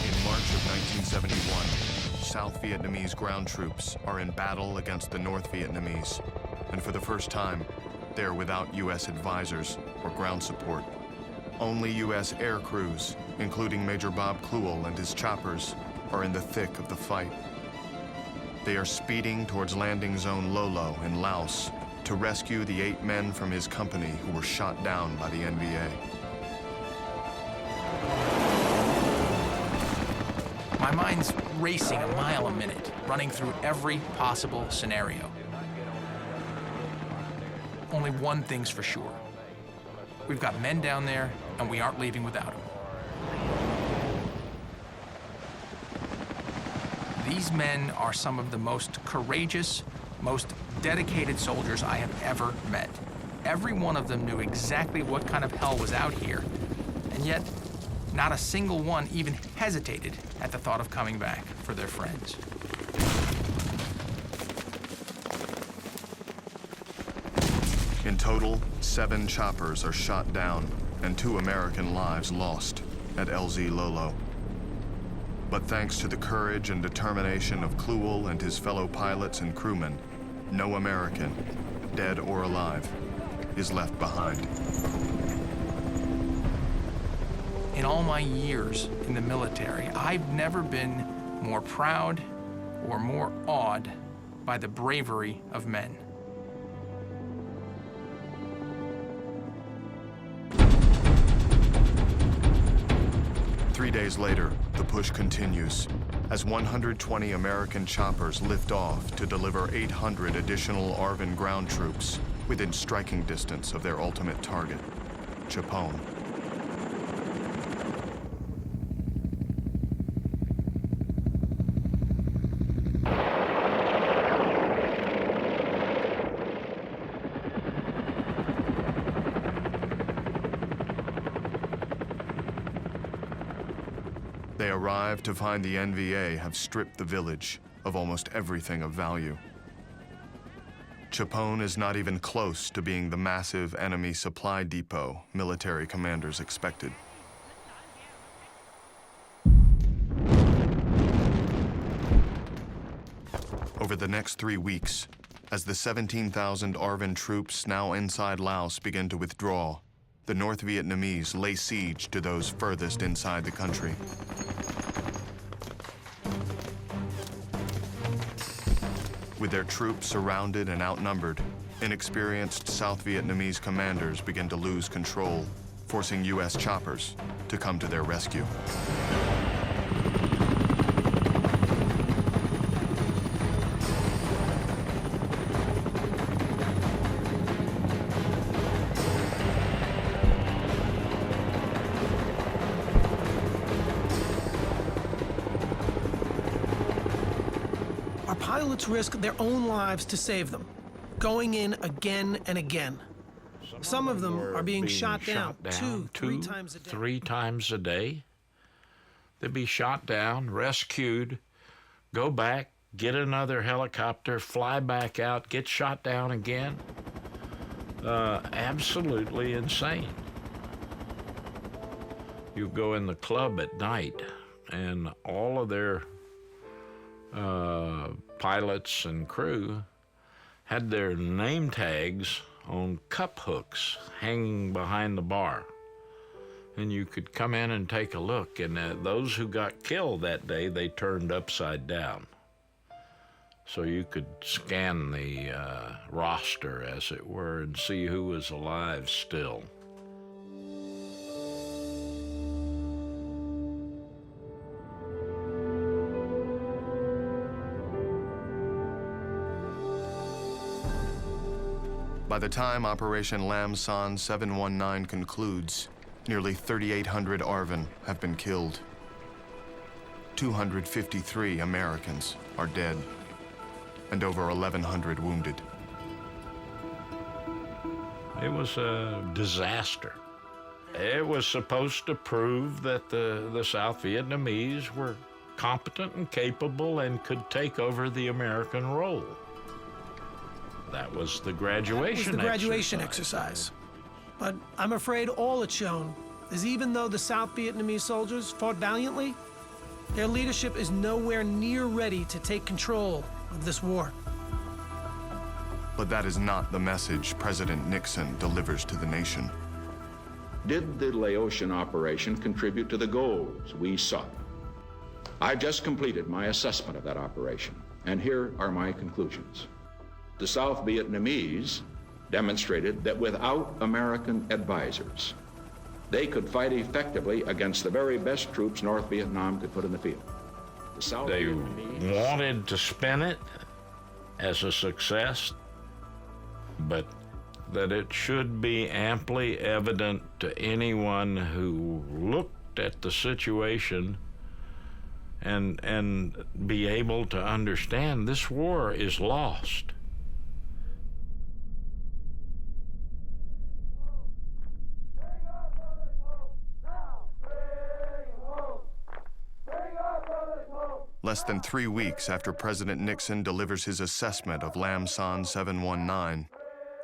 In March of 1971, South Vietnamese ground troops are in battle against the North Vietnamese, and for the first time, they're without U.S. advisors or ground support. Only U.S. air crews, including Major Bob Kluel and his choppers, are in the thick of the fight. They are speeding towards landing zone Lolo in Laos to rescue the 8 men from his company who were shot down by the NVA. My mind's racing a mile a minute, running through every possible scenario. Only one thing's for sure. We've got men down there, and we aren't leaving without them. These men are some of the most courageous, most dedicated soldiers I have ever met. Every one of them knew exactly what kind of hell was out here, and yet not a single one even hesitated at the thought of coming back for their friends. In total, 7 choppers are shot down and 2 American lives lost at LZ Lolo. But thanks to the courage and determination of Kluwel and his fellow pilots and crewmen, no American, dead or alive, is left behind. In all my years in the military, I've never been more proud or more awed by the bravery of men. Three days later, the push continues as 120 American choppers lift off to deliver 800 additional ARVN ground troops within striking distance of their ultimate target, Chapone. They arrive to find the NVA have stripped the village of almost everything of value. Chapone is not even close to being the massive enemy supply depot military commanders expected. Over the next 3 weeks, as the 17,000 ARVN troops now inside Laos begin to withdraw, the North Vietnamese lay siege to those furthest inside the country. With their troops surrounded and outnumbered, inexperienced South Vietnamese commanders begin to lose control, forcing U.S. choppers to come to their rescue. Pilots risk their own lives to save them, going in again and again. Some of them are being shot down 2-3 times a day. 3 times a day. They'd be shot down, rescued, go back, get another helicopter, fly back out, get shot down again. Absolutely insane. You go in the club at night, and all of their pilots and crew had their name tags on cup hooks hanging behind the bar. And you could come in and take a look, and those who got killed that day, they turned upside down. So you could scan the roster, as it were, and see who was alive still. By the time Operation Lam Son 719 concludes, nearly 3,800 ARVN have been killed. 253 Americans are dead, and over 1,100 wounded. It was a disaster. It was supposed to prove that the South Vietnamese were competent and capable and could take over the American role. That was the graduation exercise. But I'm afraid all it's shown is even though the South Vietnamese soldiers fought valiantly, their leadership is nowhere near ready to take control of this war. But that is not the message President Nixon delivers to the nation. Did the Laotian operation contribute to the goals we sought? I've just completed my assessment of that operation, and here are my conclusions. The South Vietnamese demonstrated that without American advisors, they could fight effectively against the very best troops North Vietnam could put in the field. The South They Vietnamese wanted to spin it as a success, but that it should be amply evident to anyone who looked at the situation and be able to understand this war is lost. Less than 3 weeks after President Nixon delivers his assessment of Lam Son 719,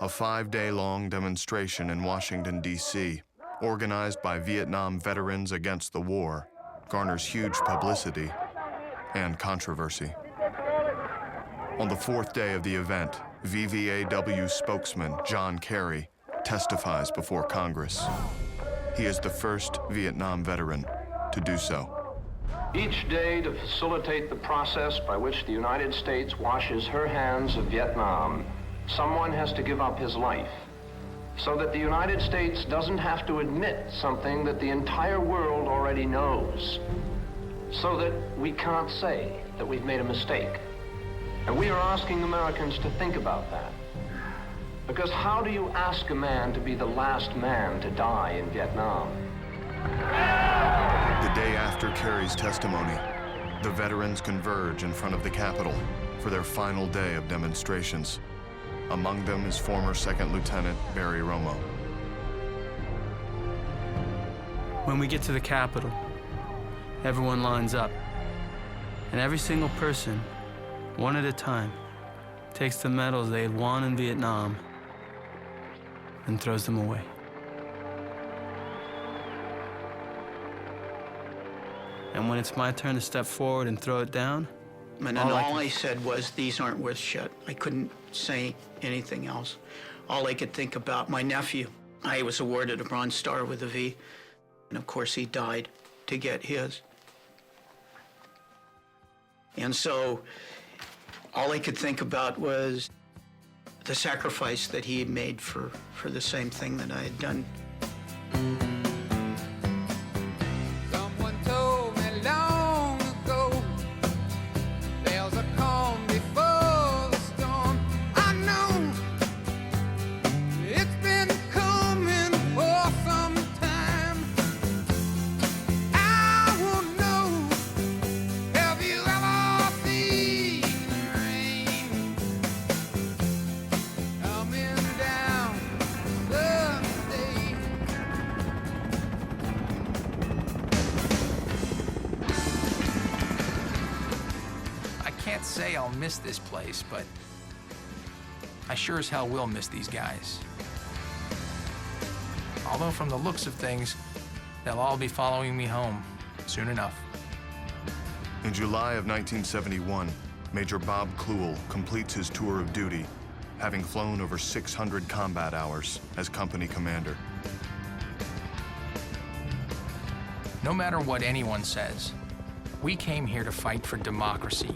a 5-day-long demonstration in Washington, D.C., organized by Vietnam Veterans Against the War, garners huge publicity and controversy. On the fourth day of the event, VVAW spokesman John Kerry testifies before Congress. He is the first Vietnam veteran to do so. Each day to facilitate the process by which the United States washes her hands of Vietnam, someone has to give up his life, so that the United States doesn't have to admit something that the entire world already knows, so that we can't say that we've made a mistake. And we are asking Americans to think about that. Because how do you ask a man to be the last man to die in Vietnam? The day after Kerry's testimony, the veterans converge in front of the Capitol for their final day of demonstrations. Among them is former Second Lieutenant Barry Romo. When we get to the Capitol, everyone lines up, and every single person, one at a time, takes the medals they had won in Vietnam and throws them away. And when it's my turn to step forward and throw it down, And then all I said was, these aren't worth shit. I couldn't say anything else. All I could think about, my nephew, I was awarded a Bronze Star with a V, and of course he died to get his. And so all I could think about was the sacrifice that he had made for the same thing that I had done. Someone told me long ago, there's a calm before the storm. I know it's been coming for some time. I won't know, have you ever seen rain coming down Sunday? I can't say I'll miss this place, but I sure as hell will miss these guys. Although from the looks of things, they'll all be following me home soon enough. In July of 1971, Major Bob Kluel completes his tour of duty, having flown over 600 combat hours as company commander. No matter what anyone says, we came here to fight for democracy,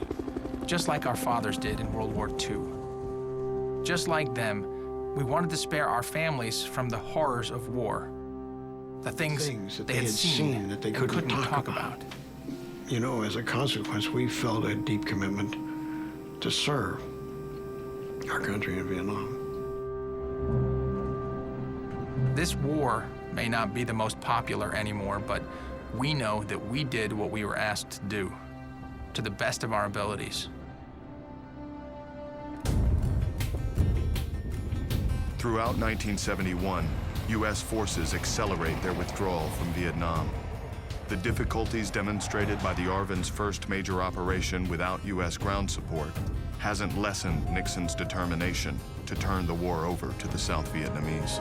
just like our fathers did in World War II. Just like them, we wanted to spare our families from the horrors of war, the things that they had seen that they and couldn't talk about. You know, as a consequence, we felt a deep commitment to serve our country in Vietnam. This war may not be the most popular anymore, but we know that we did what we were asked to do, to the best of our abilities. Throughout 1971, U.S. forces accelerate their withdrawal from Vietnam. The difficulties demonstrated by the ARVN's first major operation without U.S. ground support hasn't lessened Nixon's determination to turn the war over to the South Vietnamese.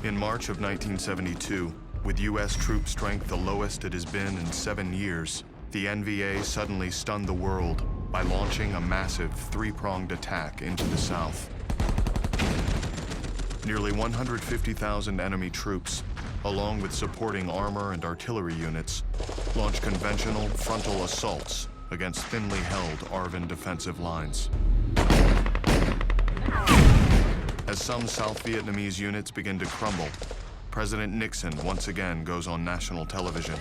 In March of 1972, with U.S. troop strength the lowest it has been in 7 years, the NVA suddenly stunned the world by launching a massive three-pronged attack into the South. Nearly 150,000 enemy troops, along with supporting armor and artillery units, launched conventional frontal assaults against thinly held ARVN defensive lines. As some South Vietnamese units begin to crumble, President Nixon once again goes on national television,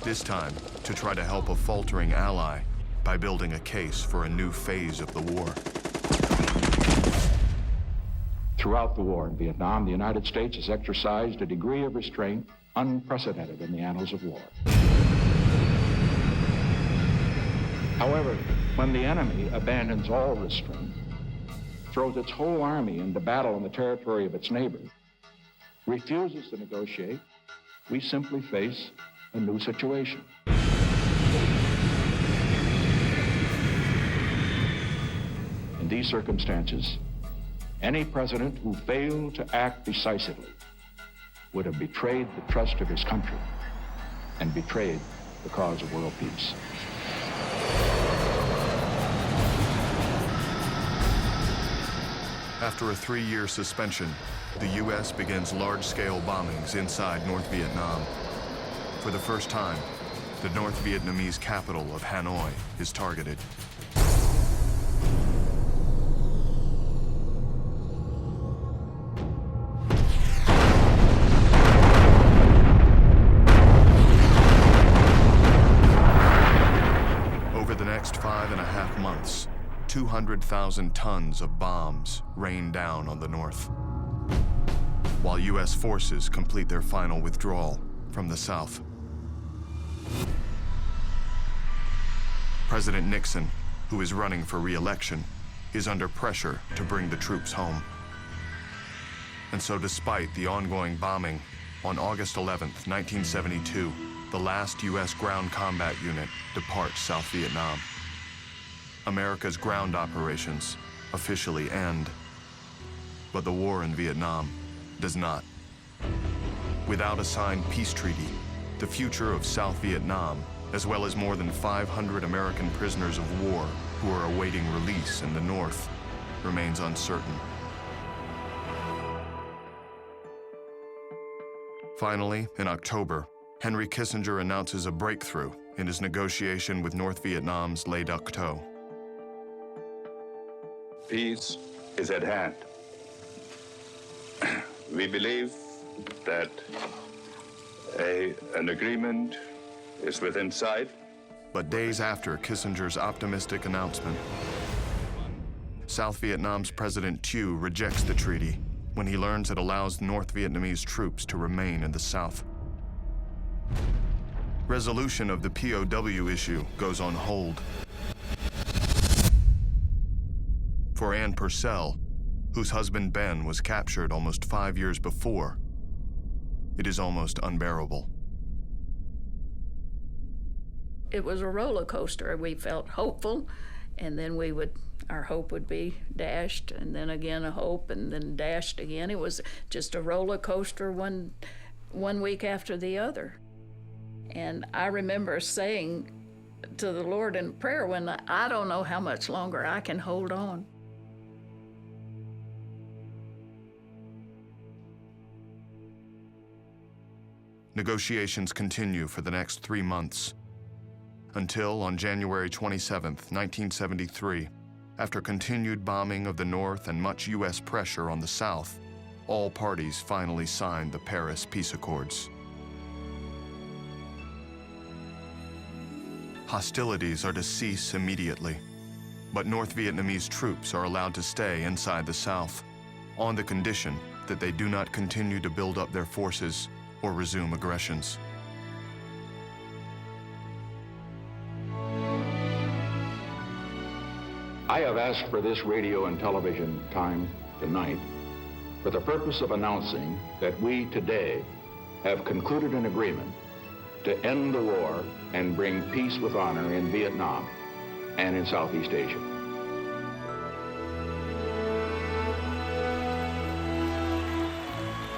this time to try to help a faltering ally by building a case for a new phase of the war. Throughout the war in Vietnam, the United States has exercised a degree of restraint unprecedented in the annals of war. However, when the enemy abandons all restraint, throws its whole army into battle on the territory of its neighbors, refuses to negotiate, we simply face a new situation. In these circumstances, any president who failed to act decisively would have betrayed the trust of his country and betrayed the cause of world peace. After a 3-year suspension, the U.S. begins large-scale bombings inside North Vietnam. For the first time, the North Vietnamese capital of Hanoi is targeted. Over the next 5.5 months, 200,000 tons of bombs rain down on the North, while U.S. forces complete their final withdrawal from the South. President Nixon, who is running for re-election, is under pressure to bring the troops home. And so despite the ongoing bombing, on August 11th, 1972, the last U.S. ground combat unit departs South Vietnam. America's ground operations officially end, but the war in Vietnam does not. Without a signed peace treaty, the future of South Vietnam, as well as more than 500 American prisoners of war who are awaiting release in the North, remains uncertain. Finally, in October, Henry Kissinger announces a breakthrough in his negotiation with North Vietnam's Le Duc Tho. Peace is at hand. We believe that an agreement is within sight. But days after Kissinger's optimistic announcement, South Vietnam's President Thieu rejects the treaty when he learns it allows North Vietnamese troops to remain in the South. Resolution of the POW issue goes on hold. For Ann Purcell, whose husband Ben was captured almost 5 years before, it is almost unbearable. It was a roller coaster. We felt hopeful, and then our hope would be dashed, and then again a hope, and then dashed again. It was just a roller coaster one week after the other. And I remember saying to the Lord in prayer when I don't know how much longer I can hold on. Negotiations continue for the next 3 months, until on January 27th, 1973, after continued bombing of the North and much U.S. pressure on the South, all parties finally signed the Paris Peace Accords. Hostilities are to cease immediately, but North Vietnamese troops are allowed to stay inside the South, on the condition that they do not continue to build up their forces or resume aggressions. I have asked for this radio and television time tonight for the purpose of announcing that we today have concluded an agreement to end the war and bring peace with honor in Vietnam and in Southeast Asia.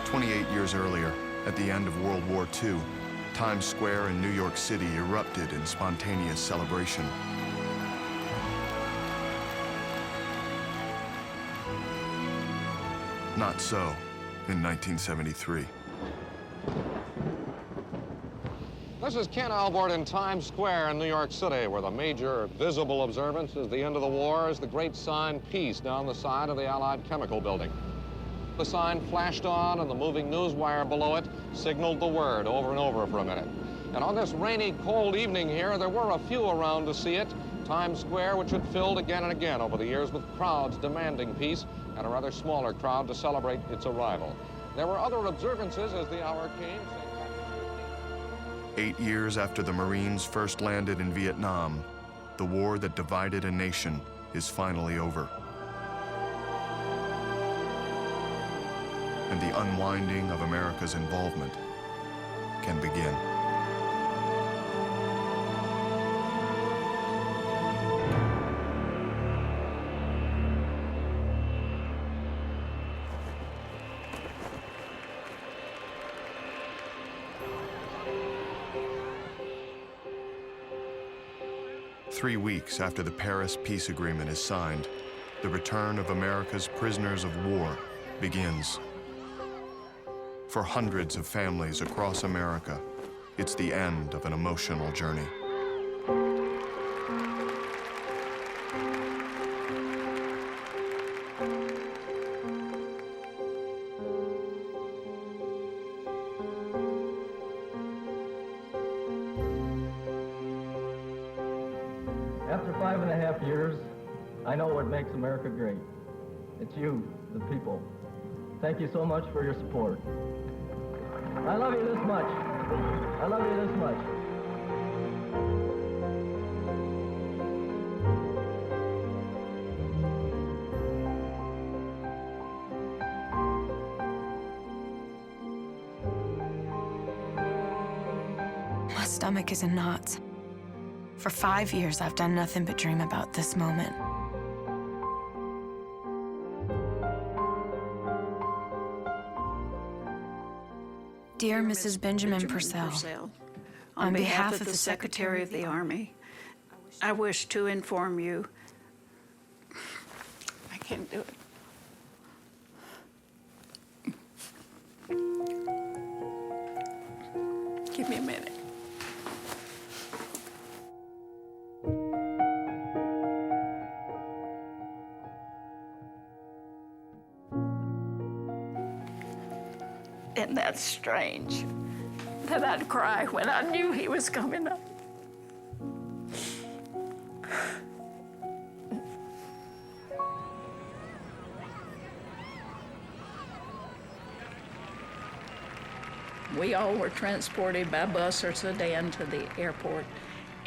"28 years earlier, at the end of World War II, Times Square in New York City erupted in spontaneous celebration. Not so in 1973. This is Ken Albert in Times Square in New York City, where the major visible observance is the end of the war is the great sign Peace down the side of the Allied Chemical Building. The sign flashed on, and the moving news wire below it signaled the word over and over for a minute. And on this rainy, cold evening here, there were a few around to see it. Times Square, which had filled again and again over the years with crowds demanding peace, and a rather smaller crowd to celebrate its arrival. There were other observances as the hour came. 8 years after the Marines first landed in Vietnam, the war that divided a nation is finally over. And the unwinding of America's involvement can begin. 3 weeks after the Paris peace agreement is signed, the return of America's prisoners of war begins. For hundreds of families across America, it's the end of an emotional journey. After 5.5 years, I know what makes America great. It's you, the people. Thank you so much for your support. I love you this much. I love you this much. My stomach is in knots. For 5 years, I've done nothing but dream about this moment. Dear Mrs. Benjamin Purcell, on behalf of the Secretary of the Army, I wish to inform you. I can't do it. Give me a minute. And that's strange, that I'd cry when I knew he was coming up. We all were transported by bus or sedan to the airport,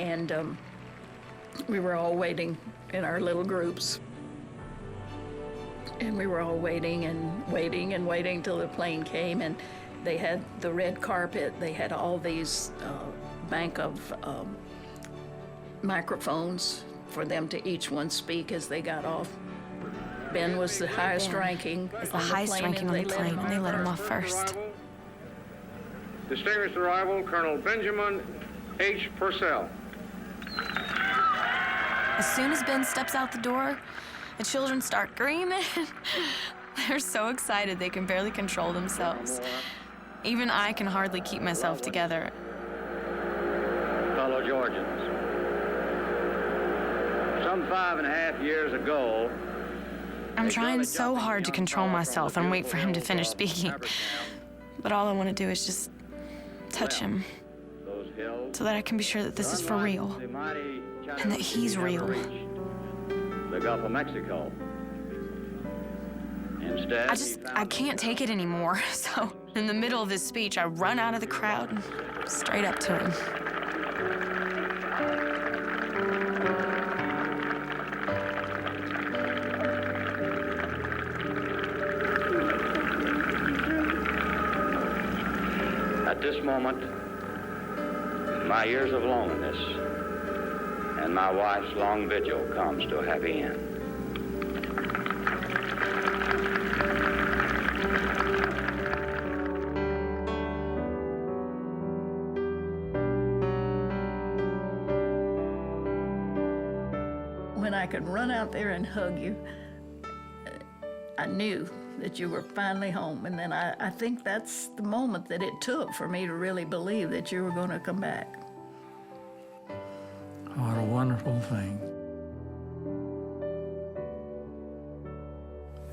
and we were all waiting in our little groups. And we were all waiting and waiting and waiting till the plane came, and they had the red carpet. They had all these bank of microphones for them to each one speak as they got off. Ben was the highest ranking. Is the highest ranking on the plane, and they let him off first. Distinguished arrival, Colonel Benjamin H. Purcell. As soon as Ben steps out the door, the children start screaming. They're so excited they can barely control themselves. Even I can hardly keep myself together. Fellow Georgians, some 5.5 years ago, I'm trying so hard to control myself and wait for him to finish speaking. But all I want to do is just touch him so that I can be sure that this is for real and that he's real. The Gulf of Mexico. Instead, I can't take it anymore. So in the middle of this speech, I run out of the crowd and straight up to him. At this moment, my years of loneliness and my wife's long vigil comes to a happy end. When I could run out there and hug you, I knew that you were finally home. And then I think that's the moment that it took for me to really believe that you were going to come back. What a wonderful thing.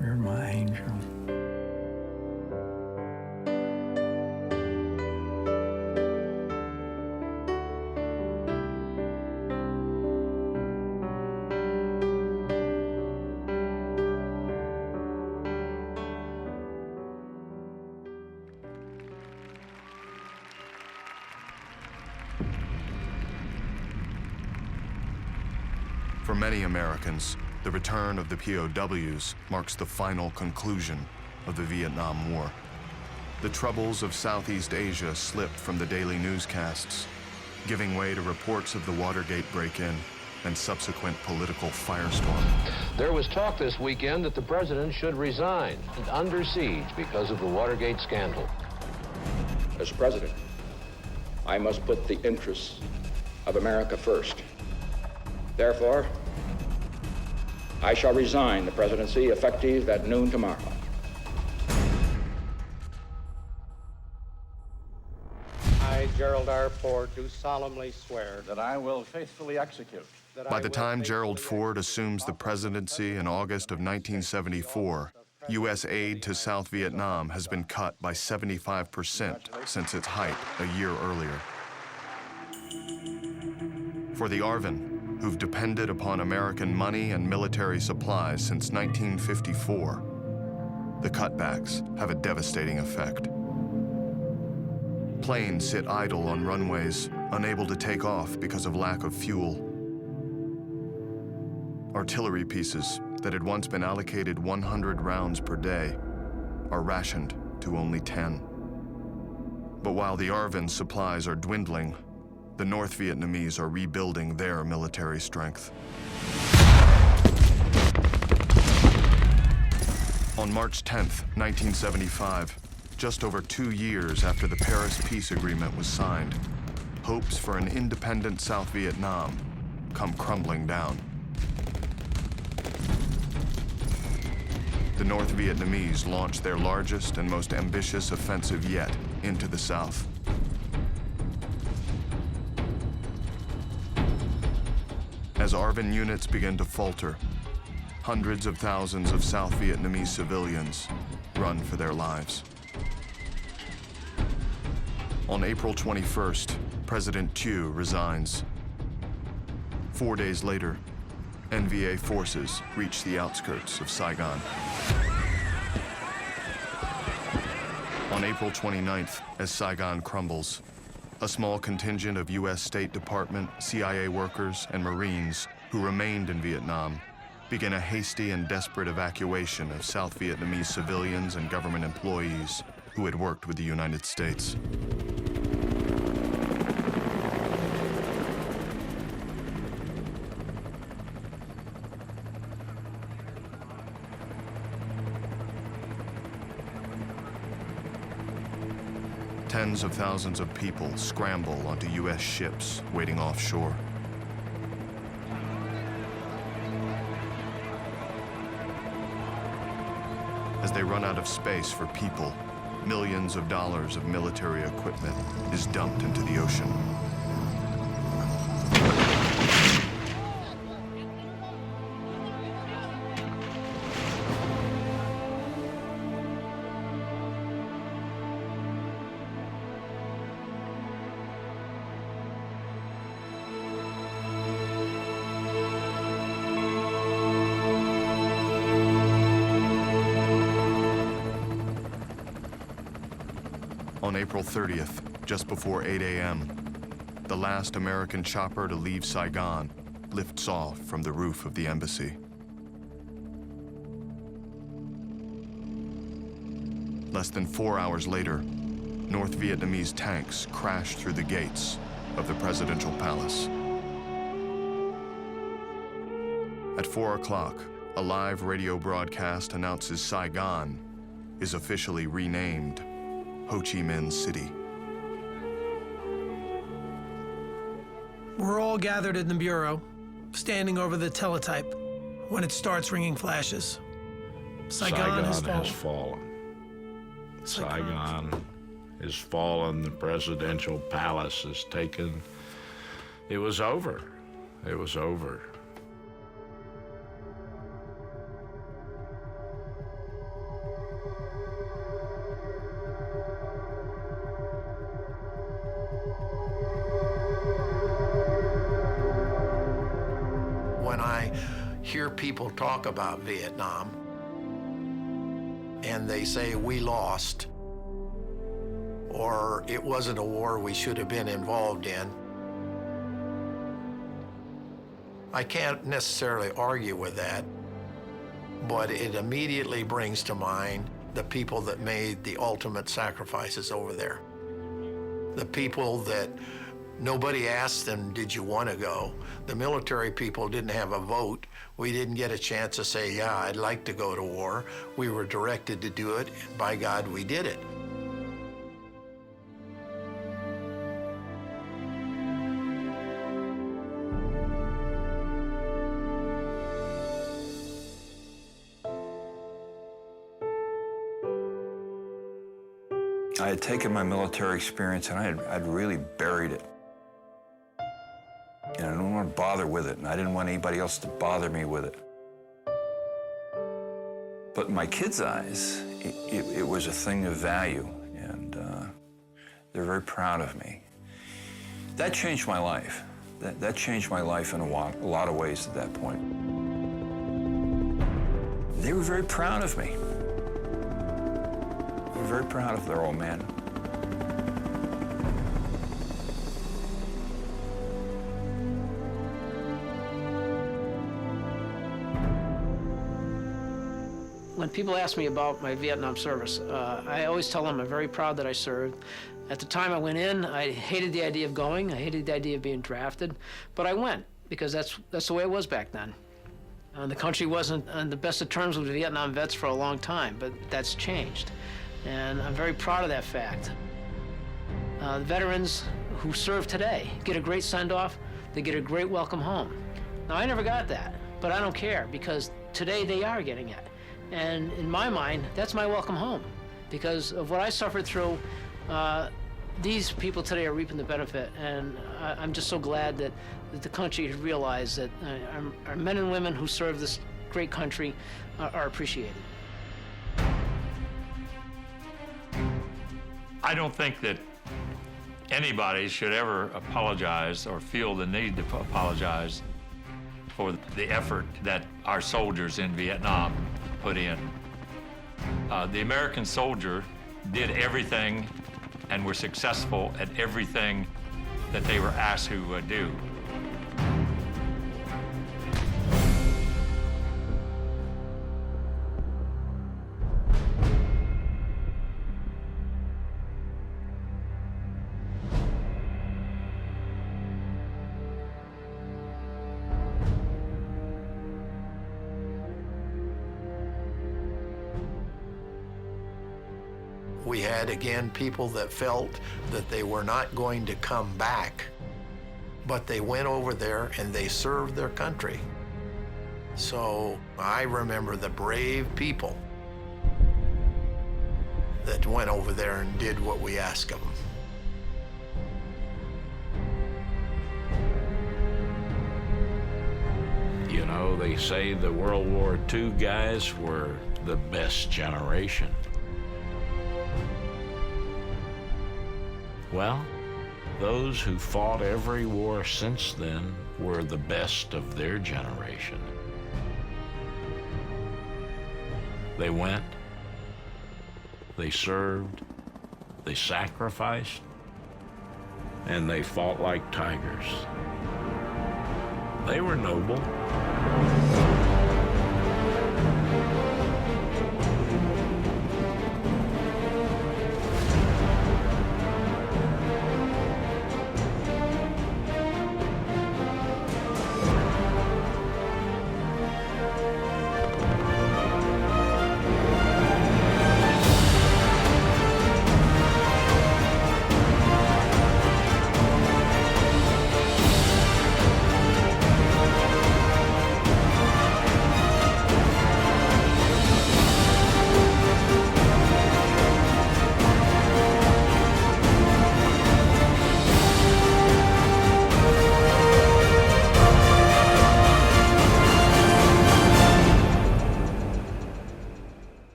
You're my angel. For many Americans, the return of the POWs marks the final conclusion of the Vietnam War. The troubles of Southeast Asia slipped from the daily newscasts, giving way to reports of the Watergate break-in and subsequent political firestorm. There was talk this weekend that the president should resign and under siege because of the Watergate scandal. As president, I must put the interests of America first. Therefore, I shall resign the presidency effective at noon tomorrow. I, Gerald R. Ford, do solemnly swear that I will faithfully execute. By the time Gerald Ford assumes the presidency in August of 1974, U.S. aid to South Vietnam has been cut by 75% since its height a year earlier. For the ARVN, who've depended upon American money and military supplies since 1954, the cutbacks have a devastating effect. Planes sit idle on runways, unable to take off because of lack of fuel. Artillery pieces that had once been allocated 100 rounds per day are rationed to only 10. But while the ARVN supplies are dwindling, the North Vietnamese are rebuilding their military strength. On March 10th, 1975, just over 2 years after the Paris Peace Agreement was signed, hopes for an independent South Vietnam come crumbling down. The North Vietnamese launched their largest and most ambitious offensive yet into the South. As ARVN units begin to falter, hundreds of thousands of South Vietnamese civilians run for their lives. On April 21st, President Thieu resigns. 4 days later, NVA forces reach the outskirts of Saigon. On April 29th, as Saigon crumbles, a small contingent of U.S. State Department, CIA workers, and Marines who remained in Vietnam begin a hasty and desperate evacuation of South Vietnamese civilians and government employees who had worked with the United States. Tens of thousands of people scramble onto U.S. ships waiting offshore. As they run out of space for people, millions of dollars of military equipment is dumped into the ocean. On April 30th, just before 8 a.m., the last American chopper to leave Saigon lifts off from the roof of the embassy. Less than 4 hours later, North Vietnamese tanks crash through the gates of the presidential palace. At 4 o'clock, a live radio broadcast announces Saigon is officially renamed Ho Chi Minh City. We're all gathered in the bureau, standing over the teletype when it starts ringing flashes. Saigon has fallen. Saigon has fallen. The presidential palace is taken. It was over. It was over. When I hear people talk about Vietnam and they say we lost or it wasn't a war we should have been involved in, I can't necessarily argue with that, but it immediately brings to mind the people that made the ultimate sacrifices over there. The people that nobody asked them, did you want to go? The military people didn't have a vote. We didn't get a chance to say, yeah, I'd like to go to war. We were directed to do it, and by God, we did it. I had taken my military experience and I'd really buried it. And I didn't want to bother with it, and I didn't want anybody else to bother me with it. But in my kids' eyes, it was a thing of value, and they're very proud of me. That changed my life. That changed my life in a lot of ways at that point. They were very proud of me. They were very proud of their old man. When people ask me about my Vietnam service, I always tell them I'm very proud that I served. At the time I went in, I hated the idea of going. I hated the idea of being drafted, but I went because that's the way it was back then. The country wasn't on the best of terms with the Vietnam vets for a long time, but that's changed, and I'm very proud of that fact. The veterans who serve today get a great send-off. They get a great welcome home. Now, I never got that, but I don't care because today they are getting it. And in my mind, that's my welcome home. Because of what I suffered through, these people today are reaping the benefit. And I'm just so glad that the country has realized that our men and women who serve this great country are appreciated. I don't think that anybody should ever apologize or feel the need to apologize for the effort that our soldiers in Vietnam put in. The American soldier did everything and were successful at everything that they were asked to do. We had, again, people that felt that they were not going to come back, but they went over there and they served their country. So I remember the brave people that went over there and did what we asked of them. You know, they say the World War II guys were the best generation. Well, those who fought every war since then were the best of their generation. They went, they served, they sacrificed, and they fought like tigers. They were noble.